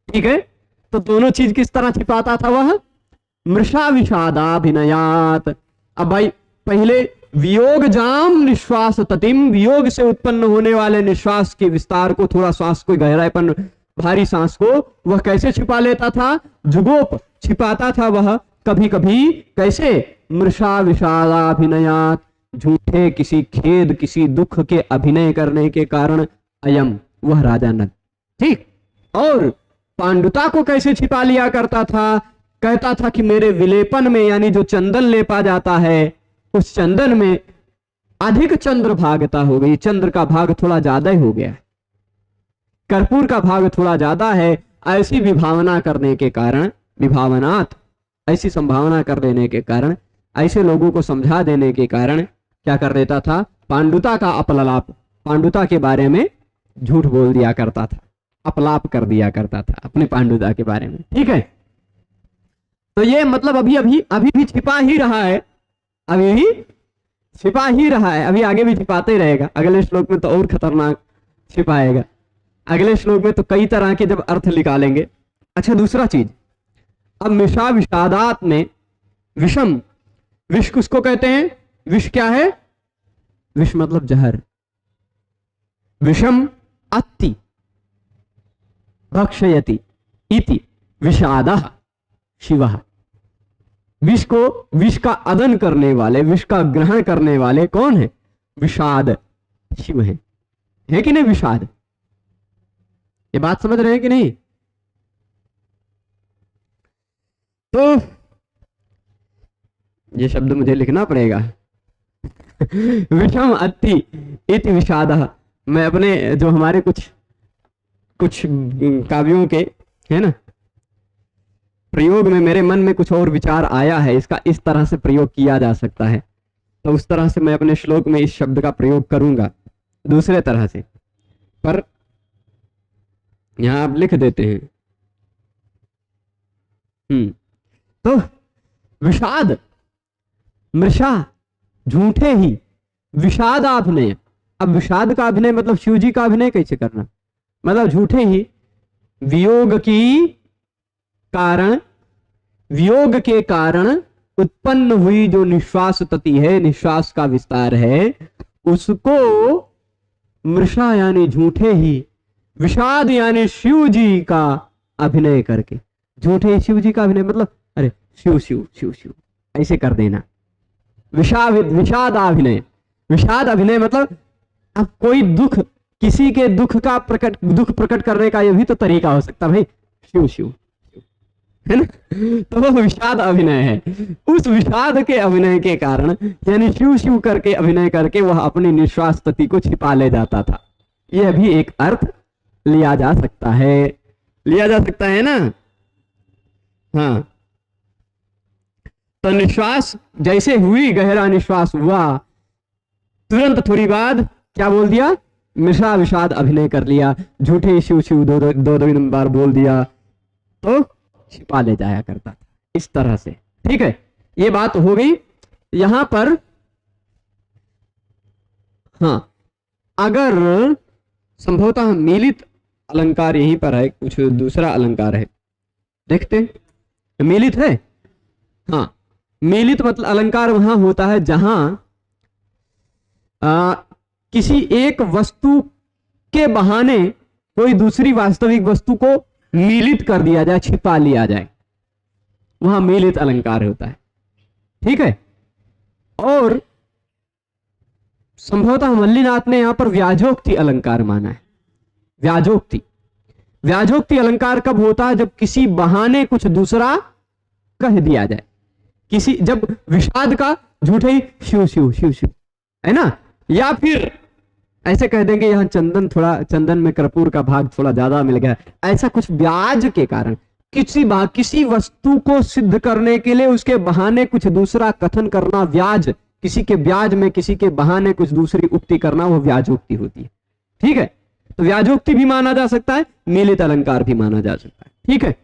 ठीक है, तो दोनों चीज किस तरह छिपाता था वह? मृषा विषादाभिनयात। अब भाई पहले वियोग जाम निश्वास ततिम, वियोग से उत्पन्न होने वाले निश्वास के विस्तार को, थोड़ा श्वास को गहराईपन, भारी सांस को वह कैसे छिपा लेता था? जुगोप छिपाता था वह कभी कभी। कैसे? मृषा विषादाभिनयात, झूठे किसी खेद किसी दुख के अभिनय करने के कारण। अयम, वह राजा नल। ठीक, और पांडुता को कैसे छिपा लिया करता था? कहता था कि मेरे विलेपन में, यानी जो चंदन लेपा जाता है, उस चंदन में अधिक चंद्र भागता हो गई, चंद्र का भाग थोड़ा ज्यादा ही हो गया, कर्पूर का भाग थोड़ा ज्यादा है। ऐसी विभावना करने के कारण, विभावनात, ऐसी संभावना कर देने के कारण, ऐसे लोगों को समझा देने के कारण क्या कर देता था? पांडुता का अपलाप, पांडुता के बारे में झूठ बोल दिया करता था, अपलाप कर दिया करता था अपने पांडुता के बारे में। ठीक है, तो ये मतलब अभी भी छिपा ही रहा है, अभी भी छिपा ही रहा है, अभी आगे भी छिपाते रहेगा। अगले श्लोक में तो और खतरनाक छिपाएगा, अगले श्लोक में तो कई तरह के जब अर्थ निकालेंगे। अच्छा, दूसरा चीज, अब मिषा विषादात में विषम, विष किसको कहते हैं? विष क्या है? विष मतलब जहर। विषम अत्ति भक्षयति इति विषादः शिवः। विष को, विष का अदन करने वाले, विष का ग्रहण करने वाले कौन है? विषाद, शिव है कि नहीं? विषाद, ये बात समझ रहे हैं कि नहीं? तो ये शब्द मुझे लिखना पड़ेगा विषम अत्ति इति विषादः। मैं अपने जो हमारे कुछ काव्यों के है ना प्रयोग में, मेरे मन में कुछ और विचार आया है, इसका इस तरह से प्रयोग किया जा सकता है, तो उस तरह से मैं अपने श्लोक में इस शब्द का प्रयोग करूंगा दूसरे तरह से, पर यहां आप लिख देते हैं। तो विषाद, मृषा, झूठे ही, विषादाभिनय। अब विषाद का अभिनय मतलब शिव जी का अभिनय कैसे करना? मतलब झूठे ही वियोग की कारण, वियोग के कारण उत्पन्न हुई जो निश्वास तति है, निश्वास का विस्तार है, उसको मृषा यानी झूठे ही, विषाद यानी शिव जी का अभिनय करके। झूठे शिव जी का अभिनय मतलब अरे शिव शिव शिव शिव ऐसे कर देना। विषाद अभिनय, विषाद अभिनय मतलब अब कोई दुख, किसी के दुख प्रकट करने का ये भी तो तरीका हो सकता है भाई, शिव शिव, है ना? तो वो विषाद अभिनय है। उस विषाद के अभिनय के कारण, यानी शिव शिव करके अभिनय करके वह अपनी निश्वास तति को छिपा ले जाता था। यह भी एक अर्थ लिया जा सकता है, लिया जा सकता है ना? हाँ, तो निश्वास जैसे हुई, गहरा निश्वास हुआ, तुरंत थोड़ी बाद क्या बोल दिया? मृषा विषाद अभिनय कर लिया, झूठे शिव शिव दो बार बोल दिया, तो छिपा ले जाया करता था इस तरह से। ठीक है, ये बात हो गई यहां पर। हाँ, अगर संभवतः मीलित अलंकार यहीं पर है, कुछ दूसरा अलंकार है, देखते मीलित है। हाँ, मीलित मतलब अलंकार वहां होता है जहां किसी एक वस्तु के बहाने कोई दूसरी वास्तविक वस्तु को मीलित कर दिया जाए, छिपा लिया जाए, वहां मीलित अलंकार होता है। ठीक है, और संभवतः मल्लीनाथ ने यहां पर व्याजोक्ति अलंकार माना है। व्याजोक्ति अलंकार कब होता है? जब किसी बहाने कुछ दूसरा कह दिया जाए, किसी, जब विषाद का झूठे ही शिव शिव शिव शिव, है ना? या फिर ऐसे कह देंगे यहाँ चंदन में कर्पूर का भाग थोड़ा ज्यादा मिल गया, ऐसा कुछ ब्याज के कारण, किसी वस्तु को सिद्ध करने के लिए उसके बहाने कुछ दूसरा कथन करना, व्याज, किसी के ब्याज में किसी के बहाने कुछ दूसरी उक्ति करना, वो व्याजोक्ति होती है। ठीक है, तो व्याजोक्ति भी माना जा सकता है, मीलित अलंकार भी माना जा सकता है। ठीक है,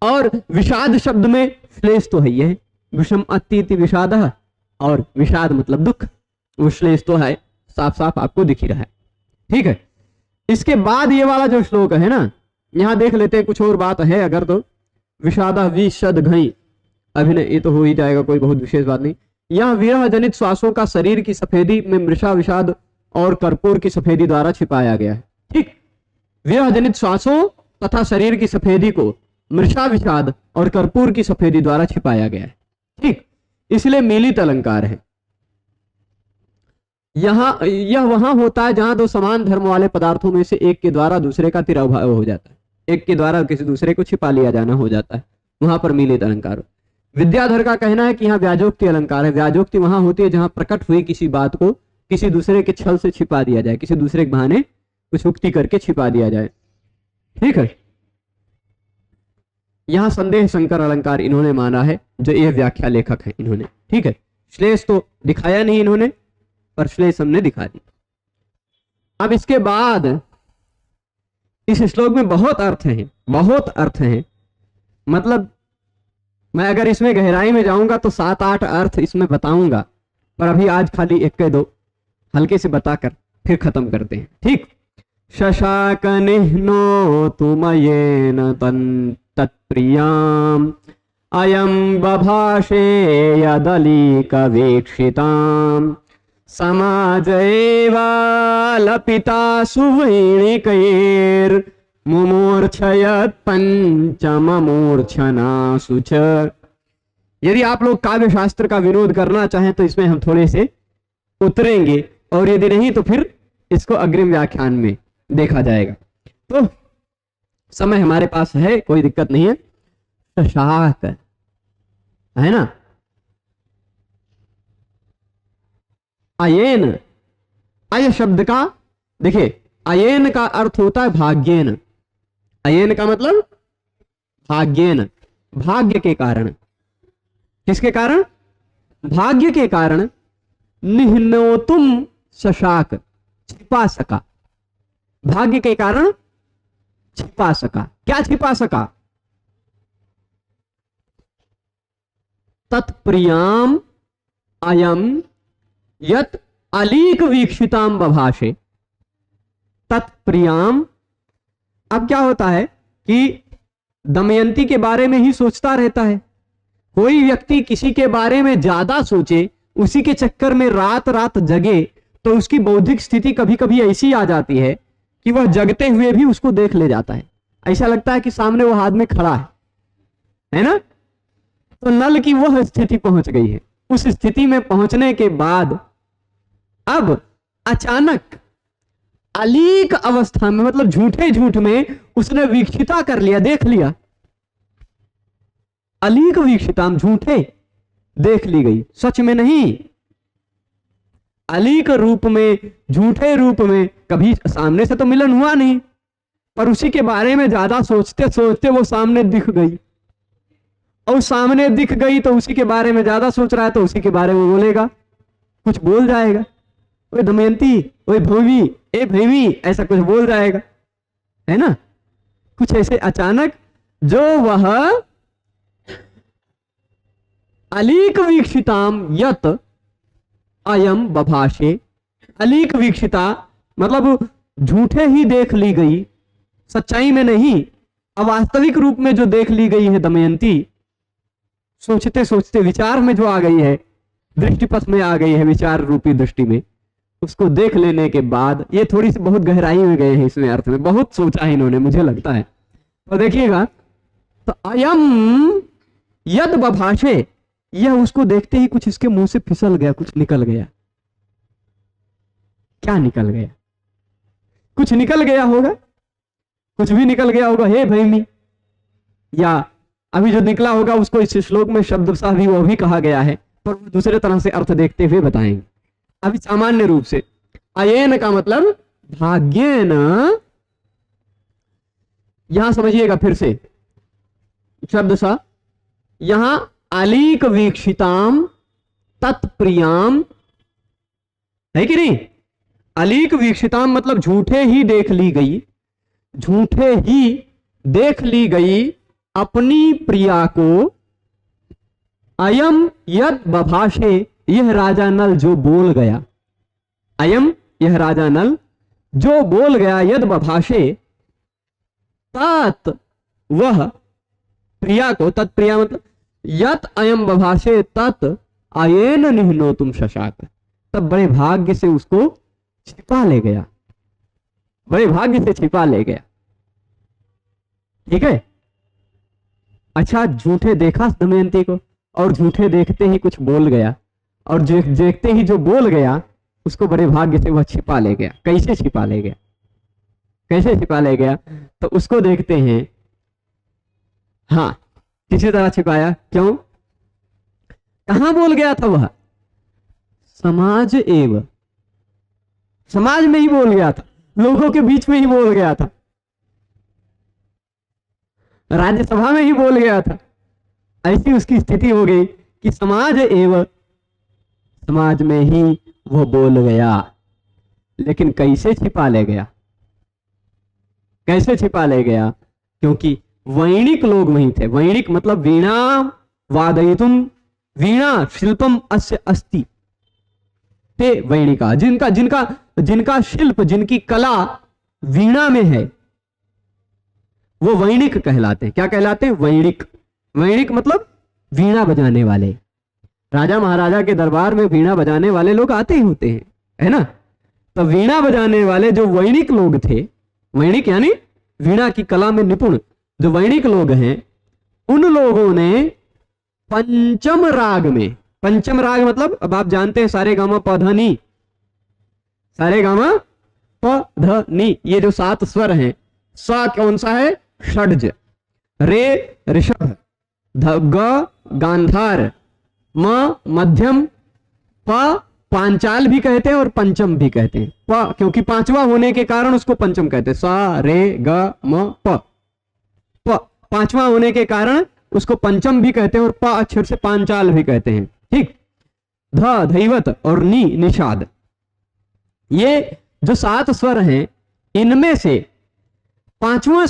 और विषाद शब्द में श्लेष तो है, ये विषम अत्ति विषादः, और विषाद मतलब दुख, वो श्लेष तो है, साफ साफ आपको दिख ही रहा है। ठीक है। इसके बाद ये वाला जो श्लोक है ना, यहां देख लेते हैं, कुछ और बात है अगर तो। विषादा विशद घई अभिनय, ये तो हो ही जाएगा, कोई बहुत विशेष बात नहीं। यह विरह जनित श्वासों का शरीर की सफेदी में मृषा विषाद और कर्पूर की सफेदी द्वारा छिपाया गया है। ठीक, विरह जनित श्वासों तथा शरीर की सफेदी को मृषा विषाद और कर्पूर की सफेदी द्वारा छिपाया गया है। ठीक, इसलिए मिलित अलंकार है। यह वहां होता है जहां दो समान धर्म वाले पदार्थों में से एक के द्वारा दूसरे का तिरोभाव हो जाता है, एक के द्वारा किसी दूसरे को छिपा लिया जाना हो जाता है, वहां पर मिलित अलंकार। विद्याधर का कहना है कि यहाँ व्याजोक्ति अलंकार है। व्याजोक्ति वहां होती है जहां प्रकट हुई किसी बात को किसी दूसरे के छल से छिपा दिया जाए, किसी दूसरे के बहाने कुछ उक्ति करके छिपा दिया जाए। ठीक है, यहां संदेह शंकर अलंकार इन्होंने माना है, जो यह व्याख्या लेखक है इन्होंने। ठीक है, श्लेष तो दिखाया नहीं इन्होंने, पर श्लेष हमने दिखा दी। अब इसके बाद इस श्लोक में बहुत अर्थ हैं, बहुत अर्थ हैं। मतलब मैं अगर इसमें गहराई में जाऊंगा तो 7-8 अर्थ इसमें बताऊंगा, पर अभी आज खाली एक के दो हल्के से बताकर फिर खत्म करते हैं। ठीक, शशाक निह्नो तुमयेन तत्प्रियाम अयम बभाषे यदलीक वीक्षिताम समाजैवालपिता सुवैणिकैर् मुमूर्छयत् पंचममूर्छनासु च। यदि आप लोग काव्य शास्त्र का विनोद करना चाहें तो इसमें हम थोड़े से उतरेंगे, और यदि नहीं तो फिर इसको अग्रिम व्याख्यान में देखा जाएगा। तो समय हमारे पास है, कोई दिक्कत नहीं है। शशाक है ना, अयेन, अय शब्द का देखिए, अयेन का अर्थ होता है भाग्येन। अयेन का मतलब भाग्येन, भाग्य के कारण। किसके कारण? भाग्य के कारण। निह्नोतुम शशाक, छिपा सका, भाग्य के कारण छिपा सका। क्या छिपा सका? तत्प्रियाम अयम यत अलीक वीक्षिताम बभाषे। तत्प्रियाम, अब क्या होता है कि दमयंती के बारे में ही सोचता रहता है। कोई व्यक्ति किसी के बारे में ज्यादा सोचे, उसी के चक्कर में रात रात जगे, तो उसकी बौद्धिक स्थिति कभी कभी ऐसी आ जाती है कि वह जगते हुए भी उसको देख ले जाता है। ऐसा लगता है कि सामने वह आदमी खड़ा है ना। तो नल की वह स्थिति पहुंच गई है। उस स्थिति में पहुंचने के बाद अब अचानक अलीक अवस्था में, मतलब झूठे झूठ में उसने वीक्षिता कर लिया, देख लिया। अलीक वीक्षिताम, झूठे देख ली गई, सच में नहीं। अलीक रूप में, झूठे रूप में, कभी सामने से तो मिलन हुआ नहीं, पर उसी के बारे में ज्यादा सोचते सोचते वो सामने दिख गई। और सामने दिख गई तो उसी के बारे में ज्यादा सोच रहा है, तो उसी के बारे में बोलेगा, कुछ बोल जाएगा। ओए दमयंती, ओए भैवी, ए भैवी, ऐसा कुछ बोल जाएगा, है ना। कुछ ऐसे अचानक जो वह अलीक वीक्षिताम यत अयम बभाषे। अलीक वीक्षिता मतलब झूठे ही देख ली गई, सच्चाई में नहीं, अवास्तविक रूप में जो देख ली गई है दमयंती। सोचते सोचते विचार में जो आ गई है, दृष्टिपथ में आ गई है, विचार रूपी दृष्टि में, उसको देख लेने के बाद, ये थोड़ी सी बहुत गहराई में गए हैं इसमें, अर्थ में बहुत सोचा है इन्होंने, मुझे लगता है। तो देखिएगा, तो अयम यद बभाषे, यह उसको देखते ही कुछ इसके मुंह से फिसल गया, कुछ निकल गया। क्या निकल गया? कुछ निकल गया होगा, कुछ भी निकल गया होगा, हे भैमी, या अभी जो निकला होगा उसको इस श्लोक में शब्दशः भी वो भी कहा गया है, पर दूसरे तरह से अर्थ देखते हुए बताएंगे। अभी सामान्य रूप से अयेन का मतलब भाग्येन, यहां समझिएगा फिर से शब्दशः, यहां अलीक वीक्षिताम तत्प्रियाम है कि नहीं। अलीक वीक्षिताम मतलब झूठे ही देख ली गई, झूठे ही देख ली गई अपनी प्रिया को। अयम यद बभाषे, यह राजा नल जो बोल गया। अयम, यह राजा नल जो बोल गया यद बभाषे तात, वह प्रिया को, तत्प्रिया मतलब यत अयम बभाषे तत् आयेन निहनो तुम शशाक, तब बड़े भाग्य से उसको छिपा ले गया, बड़े भाग्य से छिपा ले गया। ठीक है। अच्छा, झूठे देखा दमयंती को, और झूठे देखते ही कुछ बोल गया, और देखते ही जो बोल गया उसको बड़े भाग्य से वह छिपा ले गया। कैसे छिपा ले गया, कैसे छिपा ले गया? तो उसको देखते हैं। हाँ, किसी तरह छिपाया। क्यों? कहां बोल गया था वह? समाज एवं, समाज में ही बोल गया था, लोगों के बीच में ही बोल गया था, राज्यसभा में ही बोल गया था। ऐसी उसकी स्थिति हो गई कि समाज एवं, समाज में ही वो बोल गया। लेकिन कैसे छिपा ले गया, कैसे छिपा ले गया? क्योंकि वैणिक लोग वहीं थे। वैणिक मतलब वीणा वादयितुम, वीणा शिल्पम अस्य अस्ति ते वैणिका, जिनका जिनका जिनका शिल्प, जिनकी कला वीणा में है, वो वैणिक कहलाते हैं। क्या कहलाते हैं? वैणिक। वैणिक मतलब वीणा बजाने वाले। राजा महाराजा के दरबार में वीणा बजाने वाले लोग आते ही होते हैं, है ना? तो वीणा बजाने वाले जो वैणिक लोग थे, वैणिक यानी वीणा की कला में निपुण जो वैणिक लोग हैं, उन लोगों ने पंचम राग में, पंचम राग मतलब अब आप जानते हैं सारे गामा पधनी, सारे गामा पधनी, ये जो 7 स्वर हैं, सा कौन सा है? षड्ज, रे ऋषभ, ग गांधार, म मध्यम, प पांचाल भी कहते हैं और पंचम भी कहते हैं। प क्योंकि पांचवा होने के कारण उसको पंचम कहते हैं। सा रे ग म प, पांचवा होने के कारण उसको पंचम भी कहते हैं और प अक्षर से पांचाल भी कहते हैं। ठीक। ध धैवत और नी निषाद, ये जो 7 स्वर हैं, इनमें से पांचवें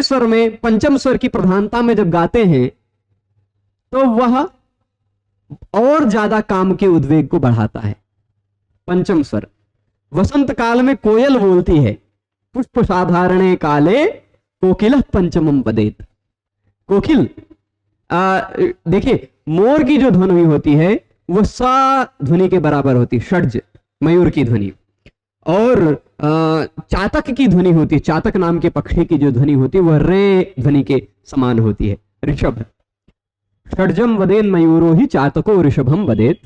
स्वर में पंचम स्वर की प्रधानता में जब गाते हैं तो वह और ज्यादा काम के उद्वेग को बढ़ाता है। पंचम स्वर वसंत काल में कोयल बोलती है, पुष्प साधारणे काले कोकिल पंचमम पदेत। कोकिल, देखिए मोर की जो ध्वनि होती है वो सा ध्वनि के बराबर होती है, षड्ज मयूर की ध्वनि, और चातक की ध्वनि होती है, चातक नाम के पक्षी की जो ध्वनि होती है वह रे ध्वनि के समान होती है। ऋषभ, षड्जम वदेन मयूरो ही चातको ऋषभम वदेत।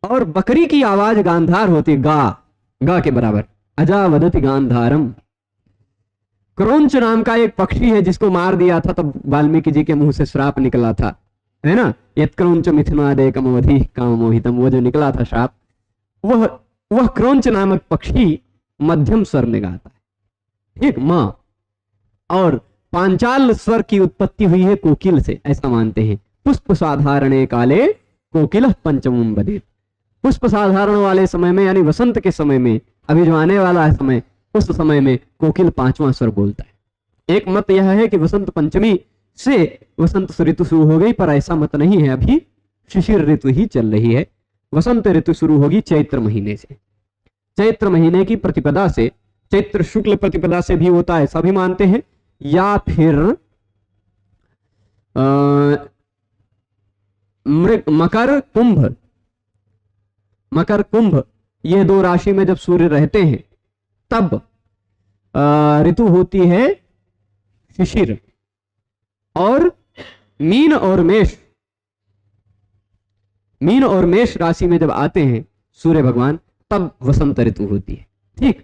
और बकरी की आवाज गांधार होती है, गा के बराबर, अजा वदति गांधारम। क्रोंच नाम का एक पक्षी है जिसको मार दिया था तब वाल्मीकि जी के मुंह से श्राप निकला था, है ना? यत क्रोंच मिथुनादेकम अवधि काम मोहितम, वो जो निकला था श्राप, वह क्रोंच नामक पक्षी मध्यम स्वर में गाता है। ठीक, मां। और पांचाल स्वर की उत्पत्ति हुई है कोकिल से, ऐसा मानते हैं। पुष्प साधारणे काले कोकिल पंचमम वदेत। पुष्प साधारण वाले समय में यानी वसंत के समय में, अभी जो आने वाला है समय, उस समय में कोकिल 5वां स्वर बोलता है। एक मत यह है कि वसंत पंचमी से वसंत ऋतु शुरू हो गई, पर ऐसा मत नहीं है, अभी शिशिर ऋतु ही चल रही है। वसंत ऋतु शुरू होगी चैत्र महीने से, चैत्र महीने की प्रतिपदा से, चैत्र शुक्ल प्रतिपदा से भी होता है, ऐसा भी मानते हैं, या फिर मकर कुंभ, मकर कुंभ ये 2 राशि में जब सूर्य रहते हैं तब ऋतु होती है शिशिर। और मीन और मेष राशि में जब आते हैं सूर्य भगवान तब वसंत ऋतु होती है। ठीक,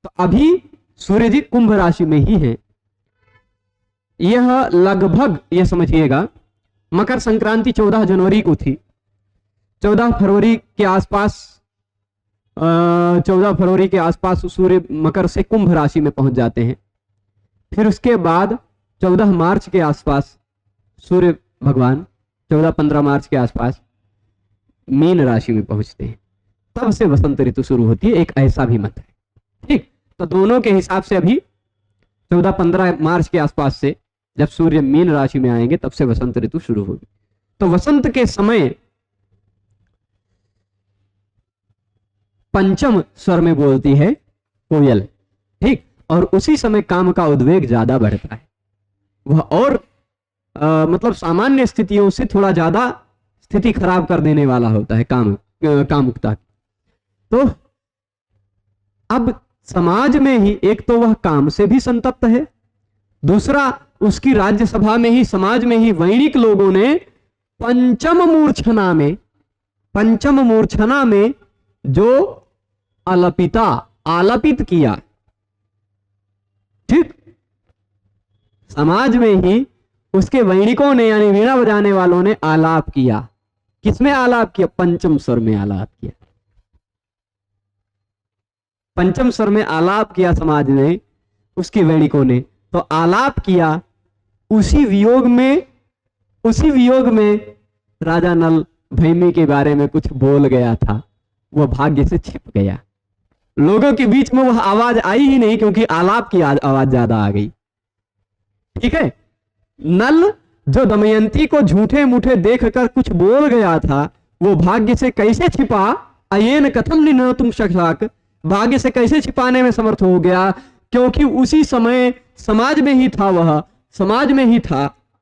तो अभी सूर्य जी कुंभ राशि में ही हैं। यह लगभग, यह समझिएगा, मकर संक्रांति 14 जनवरी को थी। 14 फरवरी के आसपास 14 फरवरी के आसपास सूर्य मकर से कुंभ राशि में पहुंच जाते हैं। फिर उसके बाद 14 मार्च के आसपास सूर्य भगवान 14-15 मार्च के आसपास मीन राशि में पहुंचते हैं, तब से वसंत ऋतु शुरू होती है। एक ऐसा भी मत है। ठीक, तो दोनों के हिसाब से अभी 14-15 मार्च के आसपास से जब सूर्य मीन राशि में आएंगे तब से वसंत ऋतु शुरू होगी। तो वसंत के समय पंचम स्वर में बोलती है कोयल, ठीक। और उसी समय काम का उद्वेग ज्यादा बढ़ता है, वह और मतलब सामान्य स्थितियों से थोड़ा ज्यादा स्थिति खराब कर देने वाला होता है कामुकता। तो अब समाज में ही एक तो वह काम से भी संतप्त है, दूसरा उसकी राज्यसभा में ही, समाज में ही वैणिक लोगों ने पंचम मूर्छना में जो आलपित किया, ठीक। समाज में ही उसके वैणिकों ने यानी वीणा बजाने वालों ने आलाप किया। किसमें आलाप किया? पंचम स्वर में आलाप किया। पंचम स्वर में आलाप किया समाज ने, उसके वैणिकों ने तो आलाप किया। उसी वियोग में राजा नल भैमी के बारे में कुछ बोल गया था, वह भाग्य से छिप गया। लोगों के बीच में वह आवाज आई ही नहीं, क्योंकि आलाप की आवाज ज्यादा आ गई, ठीक है। नल जो दमयंती को झूठे मूठे देखकर कुछ बोल गया था, वो भाग्य से कैसे छिपा? अयेन कथम निन्नोतुम शशाक, भाग्य से कैसे छिपाने में समर्थ हो गया? क्योंकि उसी समय समाज में ही था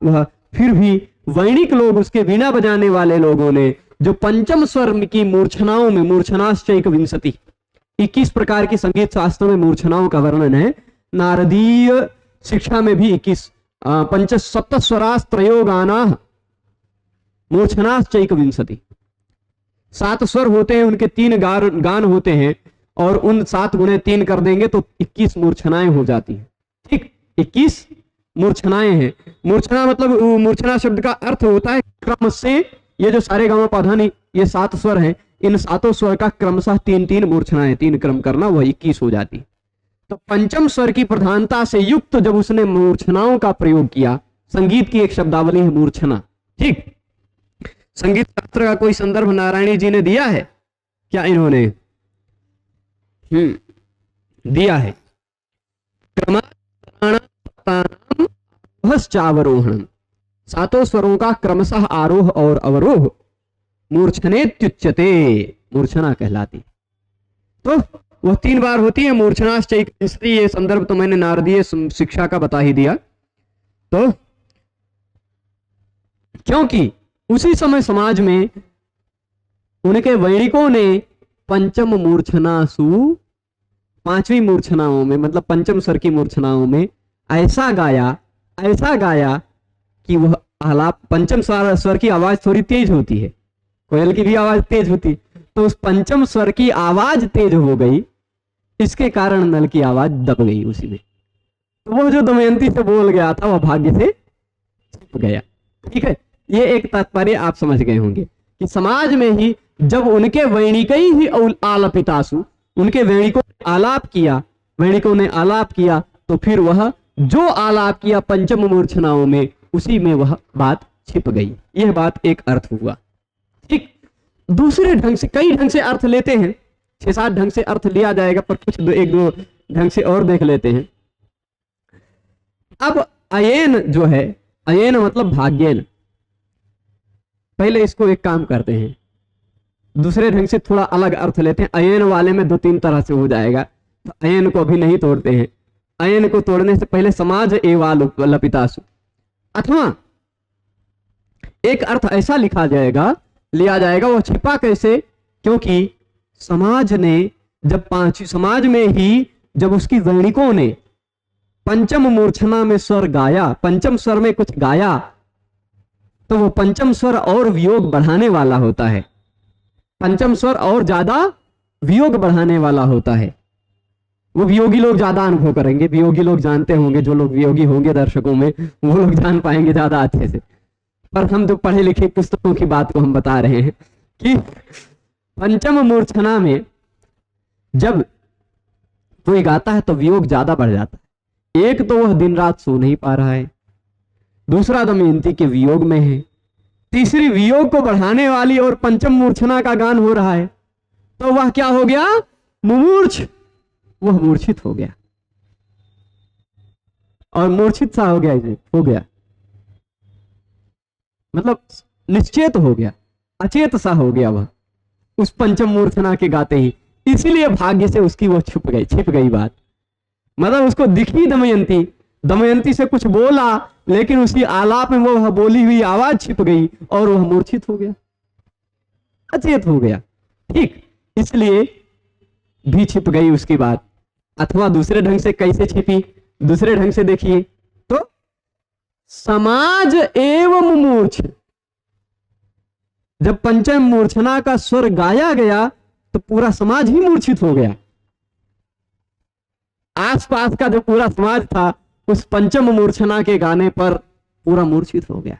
वह। फिर भी वैणिक लोग, उसके वीणा बजाने वाले लोगों ने जो पंचम स्वर की मूर्छनाओं में, मूर्छनाश्चैक विंशति, 21 प्रकार की संगीत शास्त्रों में मूर्छनाओं का वर्णन है। नारदीय शिक्षा में भी 21 पंच सप्तस्वरास्त्रयो गाना मूर्छनाश्चैक विंशति, 7 स्वर होते हैं, उनके 3 गान होते हैं, और उन 7 गुणे 3 कर देंगे तो 21 मूर्छनाएं हो जाती हैं, ठीक। 21 मूर्छनाएं हैं। मूर्छना मतलब, मूर्छना शब्द का अर्थ होता है क्रम से, ये जो सारे गाँव पाधानी ये 7 स्वर हैं, इन 7 स्वर का क्रमशः 3-3 मूर्छनाएं, 3 क्रम करना, वह 21 हो जाती। तो पंचम स्वर की प्रधानता से युक्त जब उसने मूर्छनाओं का प्रयोग किया, संगीत की एक शब्दावली है मूर्छना, ठीक। संगीत शास्त्र का कोई संदर्भ नारायणी जी ने दिया है क्या? इन्होंने दिया है। क्रमावरोहण, 7 स्वरों का क्रमशः आरोह और अवरोह मूर्छनेत्युच्यते, मूर्छना कहलाती। तो वह 3 बार होती है मूर्छनाश्चैक, इसलिए ये संदर्भ तो मैंने नारदीय शिक्षा का बता ही दिया। तो क्योंकि उसी समय समाज में उनके वैणिकों ने पंचम मूर्छनासु, 5वीं मूर्छनाओं में, मतलब पंचम स्वर की मूर्छनाओं में ऐसा गाया कि वह आलाप, पंचम स्वर की आवाज थोड़ी तेज होती है, कोयल की भी आवाज तेज होती, तो उस पंचम स्वर की आवाज तेज हो गई, इसके कारण नल की आवाज दब गई उसी में। तो वो जो दमयंती से बोल गया था, वह भाग्य से छिप गया, ठीक है। ये एक तात्पर्य आप समझ गए होंगे कि समाज में ही जब उनके वैणिकई ही आलपितासु, उनके वैणिकों ने आलाप किया, तो फिर वह जो आलाप किया पंचम मूर्छनाओं में, उसी में वह बात छिप गई। यह बात एक अर्थ हुआ, ठीक। दूसरे ढंग से, कई ढंग से अर्थ लेते हैं, 6-7 ढंग से अर्थ लिया जाएगा, पर कुछ 1-2 ढंग से और देख लेते हैं। अब अयेन जो है, अयेन मतलब भाग्येन, पहले इसको एक काम करते हैं, दूसरे ढंग से थोड़ा अलग अर्थ लेते हैं। अयन वाले में 2-3 तरह से हो जाएगा, तो अयन को अभी नहीं तोड़ते हैं। अयन को तोड़ने से पहले समाज एवालपितासु, अथवा एक अर्थ ऐसा लिया जाएगा, वह छिपा कैसे? क्योंकि समाज में ही जब उसकी वैणिकों ने पंचम मूर्छना में स्वर गाया, पंचम स्वर में कुछ गाया, तो वो पंचम स्वर और वियोग बढ़ाने वाला होता है, पंचम स्वर और ज्यादा वियोग बढ़ाने वाला होता है। वो वियोगी लोग ज्यादा अनुभव करेंगे, वियोगी लोग जानते होंगे, जो लोग वियोगी होंगे दर्शकों में, वो लोग जान पाएंगे ज्यादा अच्छे से। पर हम जो पढ़े लिखे पुस्तकों की बात को हम बता रहे हैं कि पंचम मूर्छना में जब कोई गाता है तो वियोग ज्यादा बढ़ जाता है। एक तो वह दिन रात सो नहीं पा रहा है, दूसरा दमयंती के वियोग में है, तीसरी वियोग को बढ़ाने वाली और पंचम मूर्छना का गान हो रहा है, तो वह क्या हो गया? मुमूर्छ, वह मूर्छित हो गया, और मूर्छित सा हो गया, मतलब निश्चेत हो गया, अचेत सा हो गया वह उस पंचम मूर्छना के गाते ही। इसीलिए भाग्य से उसकी वो छिप गई बात। मतलब उसको दिखी दमयंती, दमयंती से कुछ बोला, लेकिन उसकी आलाप में वो बोली हुई आवाज छिप गई और वह मूर्छित हो गया, अचेत हो गया। ठीक, इसलिए भी छिप गई उसकी बात। अथवा दूसरे ढंग से कैसे छिपी, दूसरे ढंग से देखिए तो समाज एवं मूर्छ, जब पंचम मूर्छना का स्वर गाया गया तो पूरा समाज ही मूर्छित हो गया। आसपास का जो पूरा समाज था उस पंचम मूर्छना के गाने पर पूरा मूर्छित हो गया,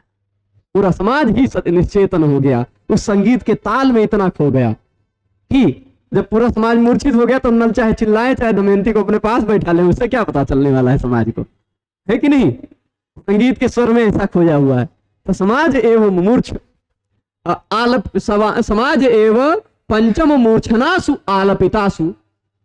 पूरा समाज ही निश्चेतन हो गया, उस संगीत के ताल में इतना खो गया कि जब पूरा समाज मूर्छित हो गया तो नल चाहे चिल्लाए चाहे दमयंती को अपने पास बैठा ले, उससे क्या पता चलने वाला है समाज को, है कि नहीं। संगीत के स्वर में ऐसा खोया हुआ है। तो समाज एवं मूर्छ समाज एवं पंचम मूर्छनासु आलपितासु,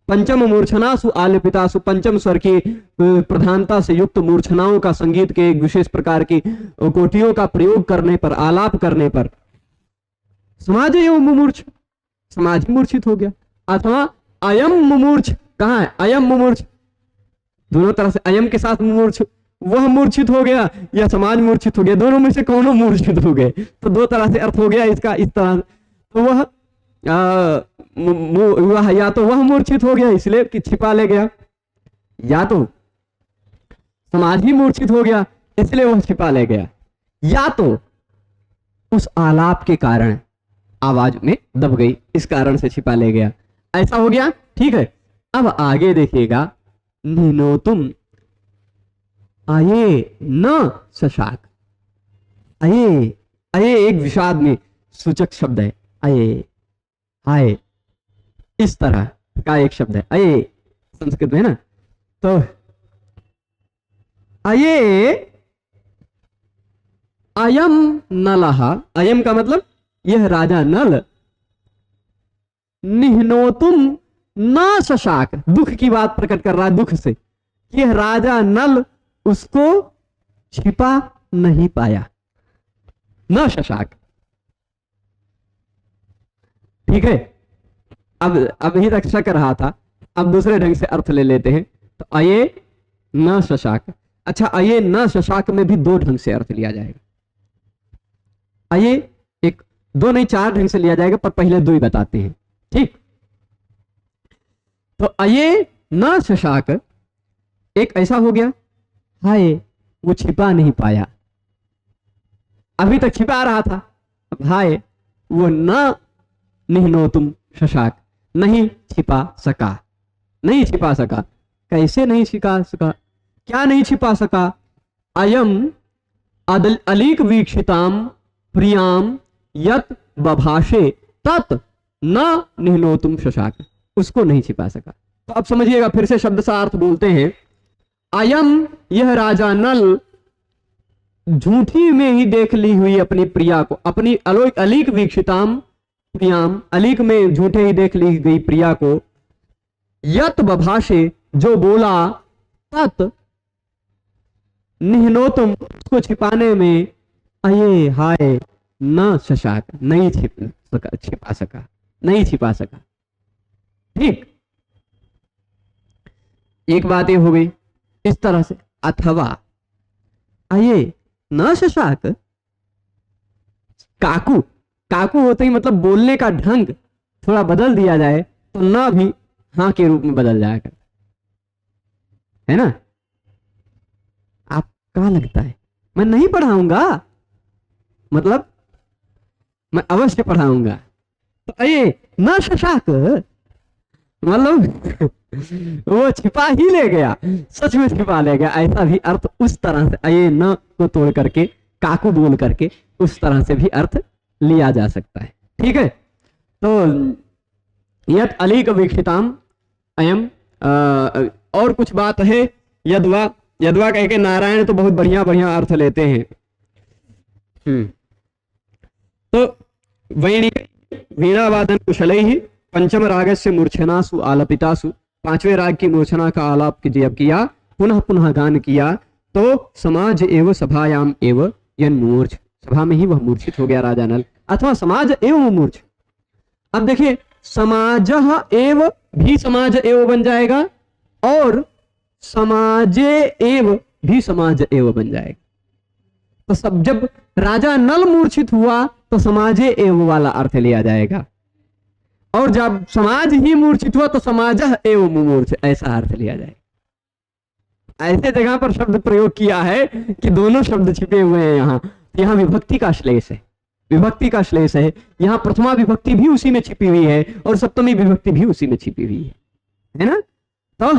पंचम मूर्छनासु आलपितासु, पंचम स्वर की प्रधानता से युक्त मूर्छनाओं का संगीत के एक विशेष प्रकार की कोटियों का प्रयोग करने पर, आलाप करने पर समाज एवं मुमूर्छ, समाज ही मूर्छित हो गया। अथवा अयम मुमूर्छ, कहां है अयम मुमूर्छ, दोनों तरह से अयम के साथ मुमूर्छ, वह मूर्छित हो गया या समाज मूर्छित हो गया, दोनों में से कौनों मूर्छित हो गए, तो दो तरह से अर्थ हो गया इसका इस तरह। तो वह या तो वह मूर्छित हो गया इसलिए कि छिपा ले गया, या तो समाज ही मूर्छित हो गया इसलिए वह छिपा ले गया, या तो उस आलाप के कारण आवाज में दब गई, इस कारण से छिपा ले गया, ऐसा हो गया। ठीक है, अब आगे देखिएगा, नीनो तुम आये न शशाक, अये, अये एक विषाद में सूचक शब्द है, अये आए, इस तरह का एक शब्द है अये, संस्कृत में है ना। तो अये अयम नलः, अयम का मतलब यह राजा नल, निह्नोतुम न शशाक, दुख की बात प्रकट कर रहा है, दुख से, यह राजा नल उसको छिपा नहीं पाया, न शशाक। ठीक है, अब अभी तक शक रहा था, अब दूसरे ढंग से अर्थ ले लेते हैं। तो अये न शशाक, अच्छा अये न शशाक में भी दो ढंग से अर्थ लिया जाएगा। अये एक, दो नहीं चार ढंग से लिया जाएगा, पर पहले दो ही बताते हैं। ठीक, तो अये न शशाक एक ऐसा हो गया, हाय वो छिपा नहीं पाया, अभी तक छिपा रहा था, अब हाय वो न निह्नो तुम शशाक, नहीं छिपा सका, नहीं छिपा सका। कैसे नहीं छिपा सका, क्या नहीं छिपा सका, अयम अलीक वीक्षिताम प्रियाम यत बभाषे तत् न निह्नो तुम शशाक, उसको नहीं छिपा सका। तो अब समझिएगा, फिर से शब्द सा अर्थ बोलते हैं। अयम यह राजा नल झूठी में ही देख ली हुई अपनी प्रिया को, अपनी अलीक वीक्षिताम प्रियाम, अलीक में झूठे ही देख ली गई प्रिया को, यत बभाषे जो बोला, तत् निह्नोतुम उसको छिपाने में, अये हाय न शशाक नहीं छिपा सका, नहीं छिपा सका। ठीक, एक बात ये हो गई इस तरह से। अथवा अये न शशाक, काकू, काकू होते ही मतलब बोलने का ढंग थोड़ा बदल दिया जाए तो न भी हाँ के रूप में बदल जाएगा, है ना। आप क्या लगता है मैं नहीं पढ़ाऊंगा, मतलब मैं अवश्य पढ़ाऊंगा। तो अये न शशाक मतलब वो छिपा ही ले गया, सच में छिपा ले गया, ऐसा भी अर्थ उस तरह से अये न को तोड़ करके काकू बोल करके उस तरह से भी अर्थ लिया जा सकता है। ठीक है, तो यत अलीक वीक्षिताम अयम, और कुछ बात है, यद्वा, यद्वा कह के नारायण तो बहुत बढ़िया बढ़िया अर्थ लेते हैं। तो वीणा वादन कुशलैहि पंचम रागस्य मूर्छनासु आलपितासु, पांचवें राग की मूर्छना का आलाप जब किया, पुनः पुनः गान किया, तो समाज एवं सभायाम एवं यन्मूर्छ, सभा में ही वह मूर्छित हो गया राजा नल, अथवा समाज एवं मूर्छ। अब देखिए समाजः एव भी समाज एव बन जाएगा और समाजे एव भी समाज एव बन जाएगा। तो सब जब राजा नल मूर्छित हुआ तो समाजे एव वाला अर्थ लिया जाएगा, और जब समाज ही मूर्छित हुआ तो समाजः एव मुमूर्छ ऐसा अर्थ लिया जाएगा। ऐसे जगह पर शब्द प्रयोग किया है कि दोनों शब्द छिपे हुए हैं। यहाँ विभक्ति का श्लेष है, विभक्ति का श्लेष है। यहाँ प्रथमा विभक्ति भी उसी में छिपी हुई है और सप्तमी विभक्ति भी उसी में छिपी हुई है ना। तो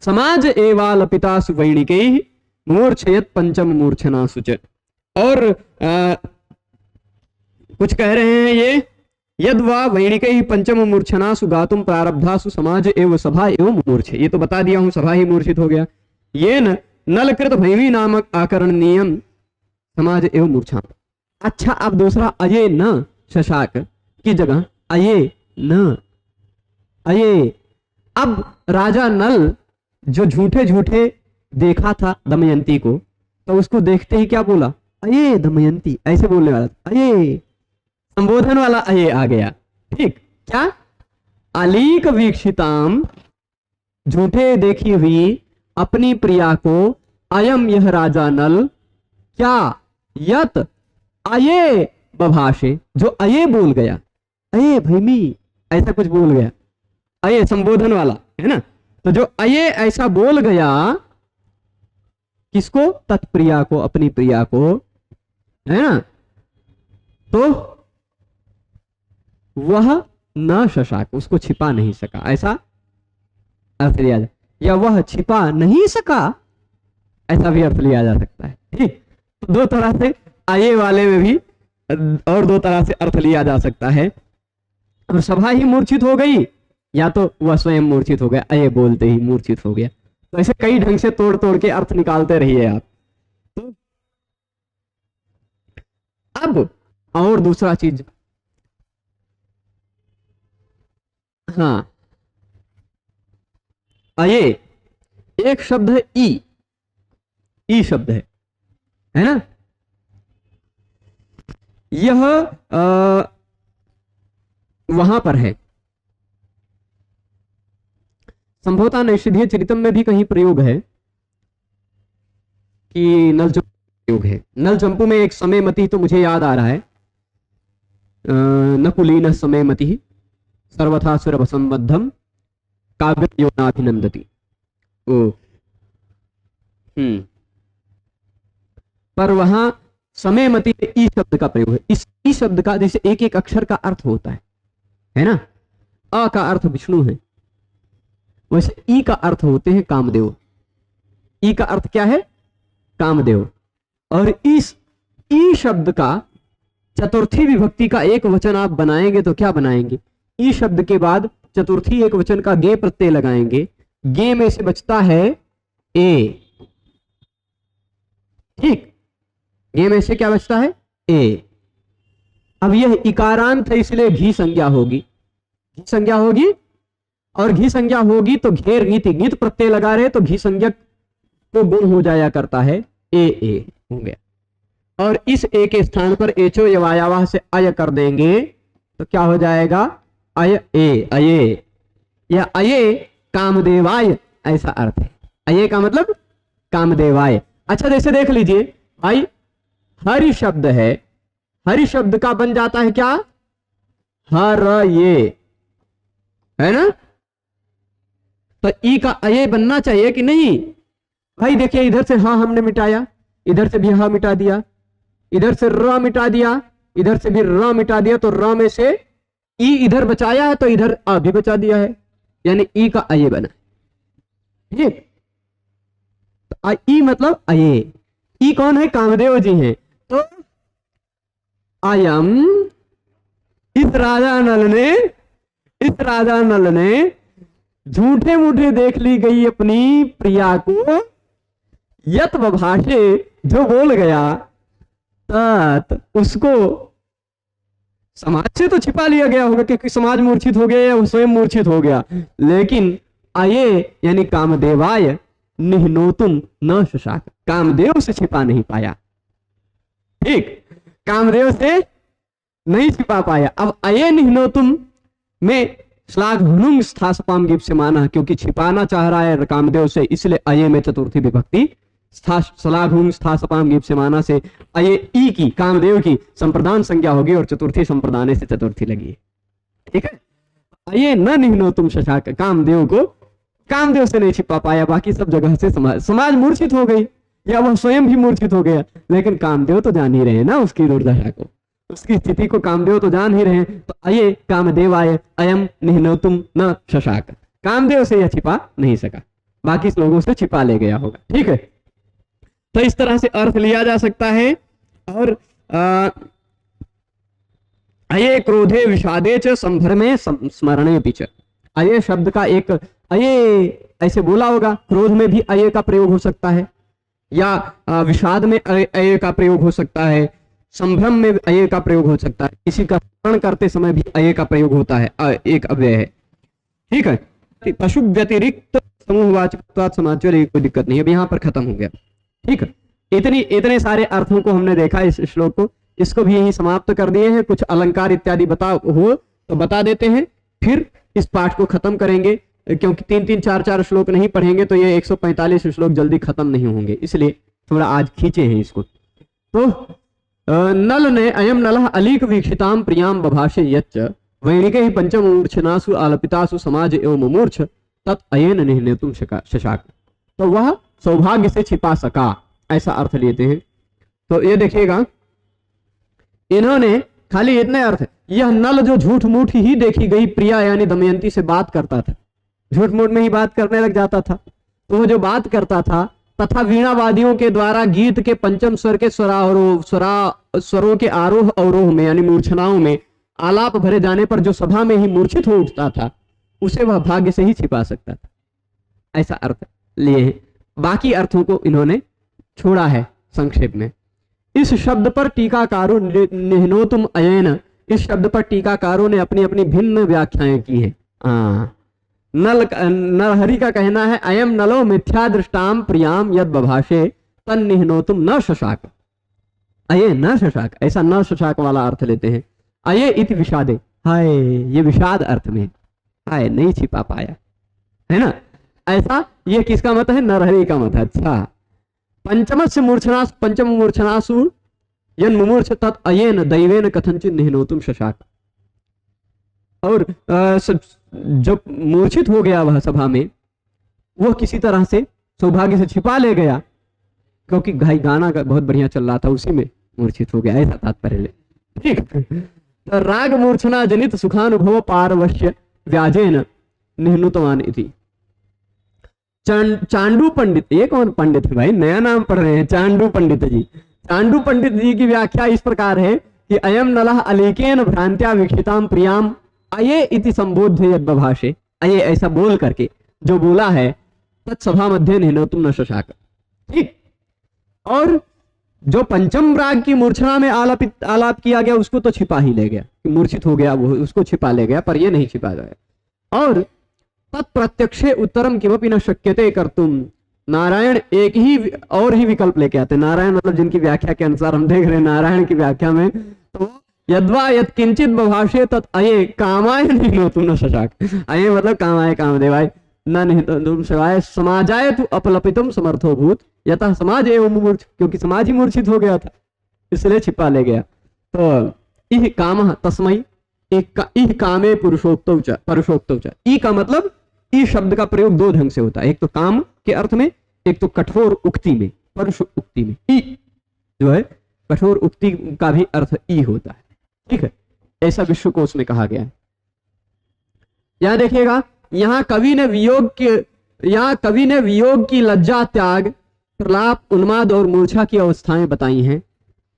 समाज एवालपितासु वैणिकैः मूर्छयत पंचम मूर्छनासु च। और कुछ कह रहे हैं ये, यद वा वैणिकैः पंचम मूर्छनासु गातुम प्रारब्धासु समाज एव सभा एवं मूर्छ। ये तो बता दिया हूं, सभा ही मूर्छित हो गया। ये नलकृत भैवी नामक आकरणीयम समाज एवं मूर्छा। अच्छा, अब दूसरा अये न शशाक की जगह अये न अये। अब राजा नल जो झूठे झूठे देखा था दमयंती को, तो उसको देखते ही क्या बोला, अये दमयंती, ऐसे बोलने वाला था। अये संबोधन वाला अये आ गया। ठीक, क्या अलीक वीक्षिताम, झूठे देखी हुई अपनी प्रिया को, अयम यह राजा नल, क्या यत अये बभाषे, जो अये बोल गया, अये भैमी ऐसा कुछ बोल गया, अये संबोधन वाला है ना। तो जो अये ऐसा बोल गया, किसको, तत्प्रिया को, अपनी प्रिया को, है ना, तो वह न शशाक, उसको छिपा नहीं सका, ऐसा अर्थ लिया जाए, या वह छिपा नहीं सका ऐसा भी अर्थ लिया जा सकता है। ठीक, तो दो तरह से आये वाले में भी और दो तरह से अर्थ लिया जा सकता है। और सभा ही मूर्छित हो गई, या तो वह स्वयं मूर्छित हो गया, अये बोलते ही मूर्छित हो गया। तो ऐसे कई ढंग से तोड़ तोड़ के अर्थ निकालते रहिए आप। तो अब और दूसरा चीज, हाँ, अये एक शब्द है, ई शब्द है ना। यह वहां पर है, संभवतः नैषधीय चरितम में भी कहीं प्रयोग है कि नल चंपू प्रयोग है। नल चंपू में एक समयमति, तो मुझे याद आ रहा है, नकुलीन समयमति सर्वथा सुरभसंबद्धम काव्योनाभिनंदति। पर वहां समयमति में ई शब्द का प्रयोग है। इस ई शब्द का जैसे एक एक अक्षर का अर्थ होता है ना। अ का अर्थ विष्णु है, वैसे ई का अर्थ होते हैं कामदेव। ई का अर्थ क्या है, कामदेव। और इस ई शब्द का चतुर्थी विभक्ति का एक वचन आप बनाएंगे तो क्या बनाएंगे, ई शब्द के बाद चतुर्थी एक वचन का गे प्रत्यय लगाएंगे, गे में से बचता है ए। ठीक, गे में से क्या बचता है, ए। अब यह इकारांत है, इसलिए घी संज्ञा होगी, घी संज्ञा होगी, और घी संज्ञा होगी तो घेर नीति, नीत प्रत्यय लगा रहे तो घी संज्ञक तो गुण हो जाया करता है, ए हो गया। और इस ए के स्थान पर एचो यवायावाह से अय कर देंगे तो क्या हो जाएगा, अय ए, अये, या अये कामदेवाय, ऐसा अर्थ है। अये का मतलब कामदेवाय। अच्छा, जैसे देख लीजिए भाई, हरि शब्द है, हरि शब्द का बन जाता है क्या, हर ये, है ना। तो ई का अये बनना चाहिए कि नहीं भाई। देखिए इधर से हा हमने मिटाया, इधर से भी हा मिटा दिया, इधर से र मिटा दिया, इधर से भी र मिटा दिया, तो र में से ई इधर बचाया है तो इधर आ भी बचा दिया है, यानी ई का अये बना। ठीक, तो ई मतलब अये। ई कौन है, कामदेव जी हैं। तो अयम, इस राजा नल ने झूठे मूठे देख ली गई अपनी प्रिया को, यत बभाषे, जो बोल गया, तत्, उसको समाज से तो छिपा लिया गया होगा क्योंकि समाज मूर्छित हो गया या वो स्वयं मूर्छित हो गया, लेकिन अये यानी कामदेवाय निहनोतुम न शशाक, कामदेव से छिपा नहीं पाया। ठीक, कामदेव से नहीं छिपा पाया। अब अये निह्नोतुम में श्लाघ हुनुंग स्थासपाम गिप से माना, क्योंकि छिपाना चाह रहा है कामदेव से, इसलिए अये में चतुर्थी विभक्ति श्लाघुंग स्थासपाम गिप से माना से अये ई की कामदेव की संप्रदान संज्ञा होगी और चतुर्थी संप्रदाने से चतुर्थी लगी। ठीक है, अये न निह्नोतुम शशाक, कामदेव को कामदेव से नहीं छिपा पाया, बाकी सब जगह से समाज मूर्छित हो गई या वह स्वयं भी मूर्छित हो गया, लेकिन कामदेव तो जान ही रहे ना उसकी दुर्दशा को, उसकी स्थिति को कामदेव तो जान ही रहे। तो अये कामदेव आये अयम निह्नोतुम न शशाक, कामदेव से यह छिपा नहीं सका, बाकी लोगों से छिपा ले गया होगा। ठीक है, तो इस तरह से अर्थ लिया जा सकता है। और अये क्रोधे विषादे च संभ्रमे स्मरणे पीछे, अये शब्द का एक अये ऐसे बोला होगा, क्रोध में भी अये का प्रयोग हो सकता है, या विषाद में अये का प्रयोग हो सकता है, संभ्रम में अये का प्रयोग हो सकता है, किसी का स्मरण करते समय भी अये का प्रयोग होता है, एक अव्यय है। ठीक है, पशु व्यतिरिक्त समूहवाचक समाचार कोई दिक्कत नहीं है, अब यहाँ पर खत्म हो गया। ठीक है, इतने सारे अर्थों को हमने देखा इस श्लोक को, इसको भी यही समाप्त कर दिए हैं। कुछ अलंकार इत्यादि हो तो बता देते हैं, फिर इस पाठ को खत्म करेंगे, क्योंकि 3-3, 4-4 श्लोक नहीं पढ़ेंगे तो ये 145 श्लोक जल्दी खत्म नहीं होंगे, इसलिए थोड़ा आज खींचे हैं इसको। तो नल ने अयम नलः अलीक वीक्षिताम प्रियाम बभाषे यच्च वैणिके ही पंचम मूर्छनासु आलपितासु समाज एवं मुमूर्छ तत् अयेन निह्नेतुम शशाक, तो वह सौभाग्य से छिपा सका, ऐसा अर्थ लेते हैं। तो ये देखिएगा, इन्होंने खाली इतने अर्थ, यह नल जो झूठ मूठ ही देखी गई प्रिया यानी दमयंती से बात करता था, झूठ मूठ में ही बात करने लग जाता था, तो वो जो बात करता था तथा वीणावादियों के द्वारा गीत के पंचम स्वर के स्वरों के आरोह अवरोह में यानी मूर्छनाओं में आलाप भरे जाने पर जो सभा में ही मूर्छित हो उठता था, उसे वह भाग्य से ही छिपा सकता था, ऐसा अर्थ लिए हैं। बाकी अर्थों को इन्होंने छोड़ा है संक्षेप में। इस शब्द पर टीकाकारों निह्नोतुम अयेन, इस शब्द पर टीकाकारों ने अपनी अपनी भिन्न व्याख्याएं की हैं। नरहरि का कहना है अयम नलो मिथ्या दृष्टाम प्रियाम यद बभाषे तन निह्नोतुम न शशाक, अये न शशाक, ऐसा न शशाक वाला अर्थ लेते हैं। अये इति विषादे, हाय ये विषाद अर्थ में, हाय नहीं छिपा पाया, है ना, ऐसा ये किसका मत है? नरहरि का मत है। अच्छा, पंचमस्य मूर्छनासु पंचम मूर्छनासु यन मुमूर्छ तत् अयेन दैवेन कथंचित निह्नोतुम शशाक, और जब मूर्छित हो गया वह सभा में, वह किसी तरह से सौभाग्य से छिपा ले गया, क्योंकि भाई गाना का बहुत बढ़िया चल रहा था, उसी में मूर्छित हो गया, ऐसा तात्पर्य। ठीक, तो राग मूर्छना जनित सुखानुभव पारवश्य व्याजेन निह्नुतवान इति। चांडू पंडित, ये कौन पंडित है भाई, नया नाम पढ़ रहे हैं, चांडू पंडित जी। चांडू पंडित जी की व्याख्या इस प्रकार है कि अयम नलः अलीकेन भ्रांत्या वीक्षिताम प्रियाम अये इति संबोध्य यद बभाषे, अये ऐसा बोल करके जो बोला है, तत्सभा मध्य निह्नोतुम न शशाक। ठीक, और जो पंचम राग की मूर्छना में आलाप किया गया उसको तो छिपा ही ले गया, मूर्छित हो गया वो, उसको छिपा ले गया, पर ये नहीं छिपा गया। और तत्प्रत्यक्षे उत्तरम किमपि न शक्यते कर्तुम, नारायण एक ही और ही विकल्प लेके आते, नारायण मतलब जिनकी व्याख्या के अनुसार हम देख रहे हैं नारायण की व्याख्या में, तो यद्वा यत् किंचित बभाषे तत् अये कामाय निह्नोतुम न शशाक, अये मतलब कामाय कामदेवाय न निह्नोतुम शशाक समाजाय तु अपलपितुम समर्थो भूत यतः समाज एवं मुमूर्छ, क्योंकि समाज ही मूर्छित हो गया था इसलिए छिपा ले गया। तो इह कामः तस्मै इह कामे पुरुषोक्तौ च, ई का मतलब ई शब्द का प्रयोग दो ढंग से होता है, एक तो काम के अर्थ में, एक तो कठोर उक्ति में, परुष उक्ति में। ई जो है कठोर उक्ति का भी अर्थ ई होता है। ठीक है, ऐसा विश्वकोश में कहा गया है। यहां देखिएगा, यहाँ कवि ने वियोग की लज्जा, त्याग, प्रलाप, उन्माद और मूर्छा की अवस्थाएं बताई हैं।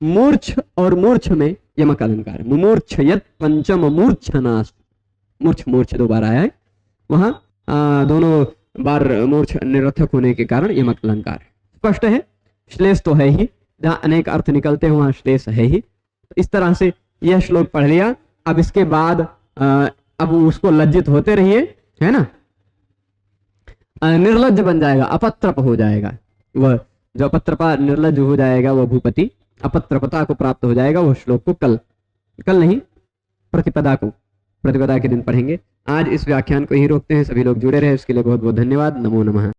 मूर्छ और मूर्छ में यमक अलंकार है, मुमूर्छ यत् पंचम मूर्छनास, मूर्छ दो बार आया है, वहां दोनों बार मूर्छ निरर्थक होने के कारण यमक अलंकार है। स्पष्ट है, श्लेष तो है ही, जहां अनेक अर्थ निकलते हैं वहां श्लेष है ही। इस तरह से यह श्लोक पढ़ लिया। अब इसके बाद अब उसको लज्जित होते रहिए, है ना, निर्लज्ज बन जाएगा, अपत्रप हो जाएगा। वह जो अपत्रपा निर्लज्ज हो जाएगा, वह भूपति अपत्रपता को प्राप्त हो जाएगा। वह श्लोक को कल कल नहीं, प्रतिपदा को, प्रतिपदा के दिन पढ़ेंगे। आज इस व्याख्यान को ही रोकते हैं। सभी लोग जुड़े रहे उसके लिए बहुत बहुत धन्यवाद। नमो नमः।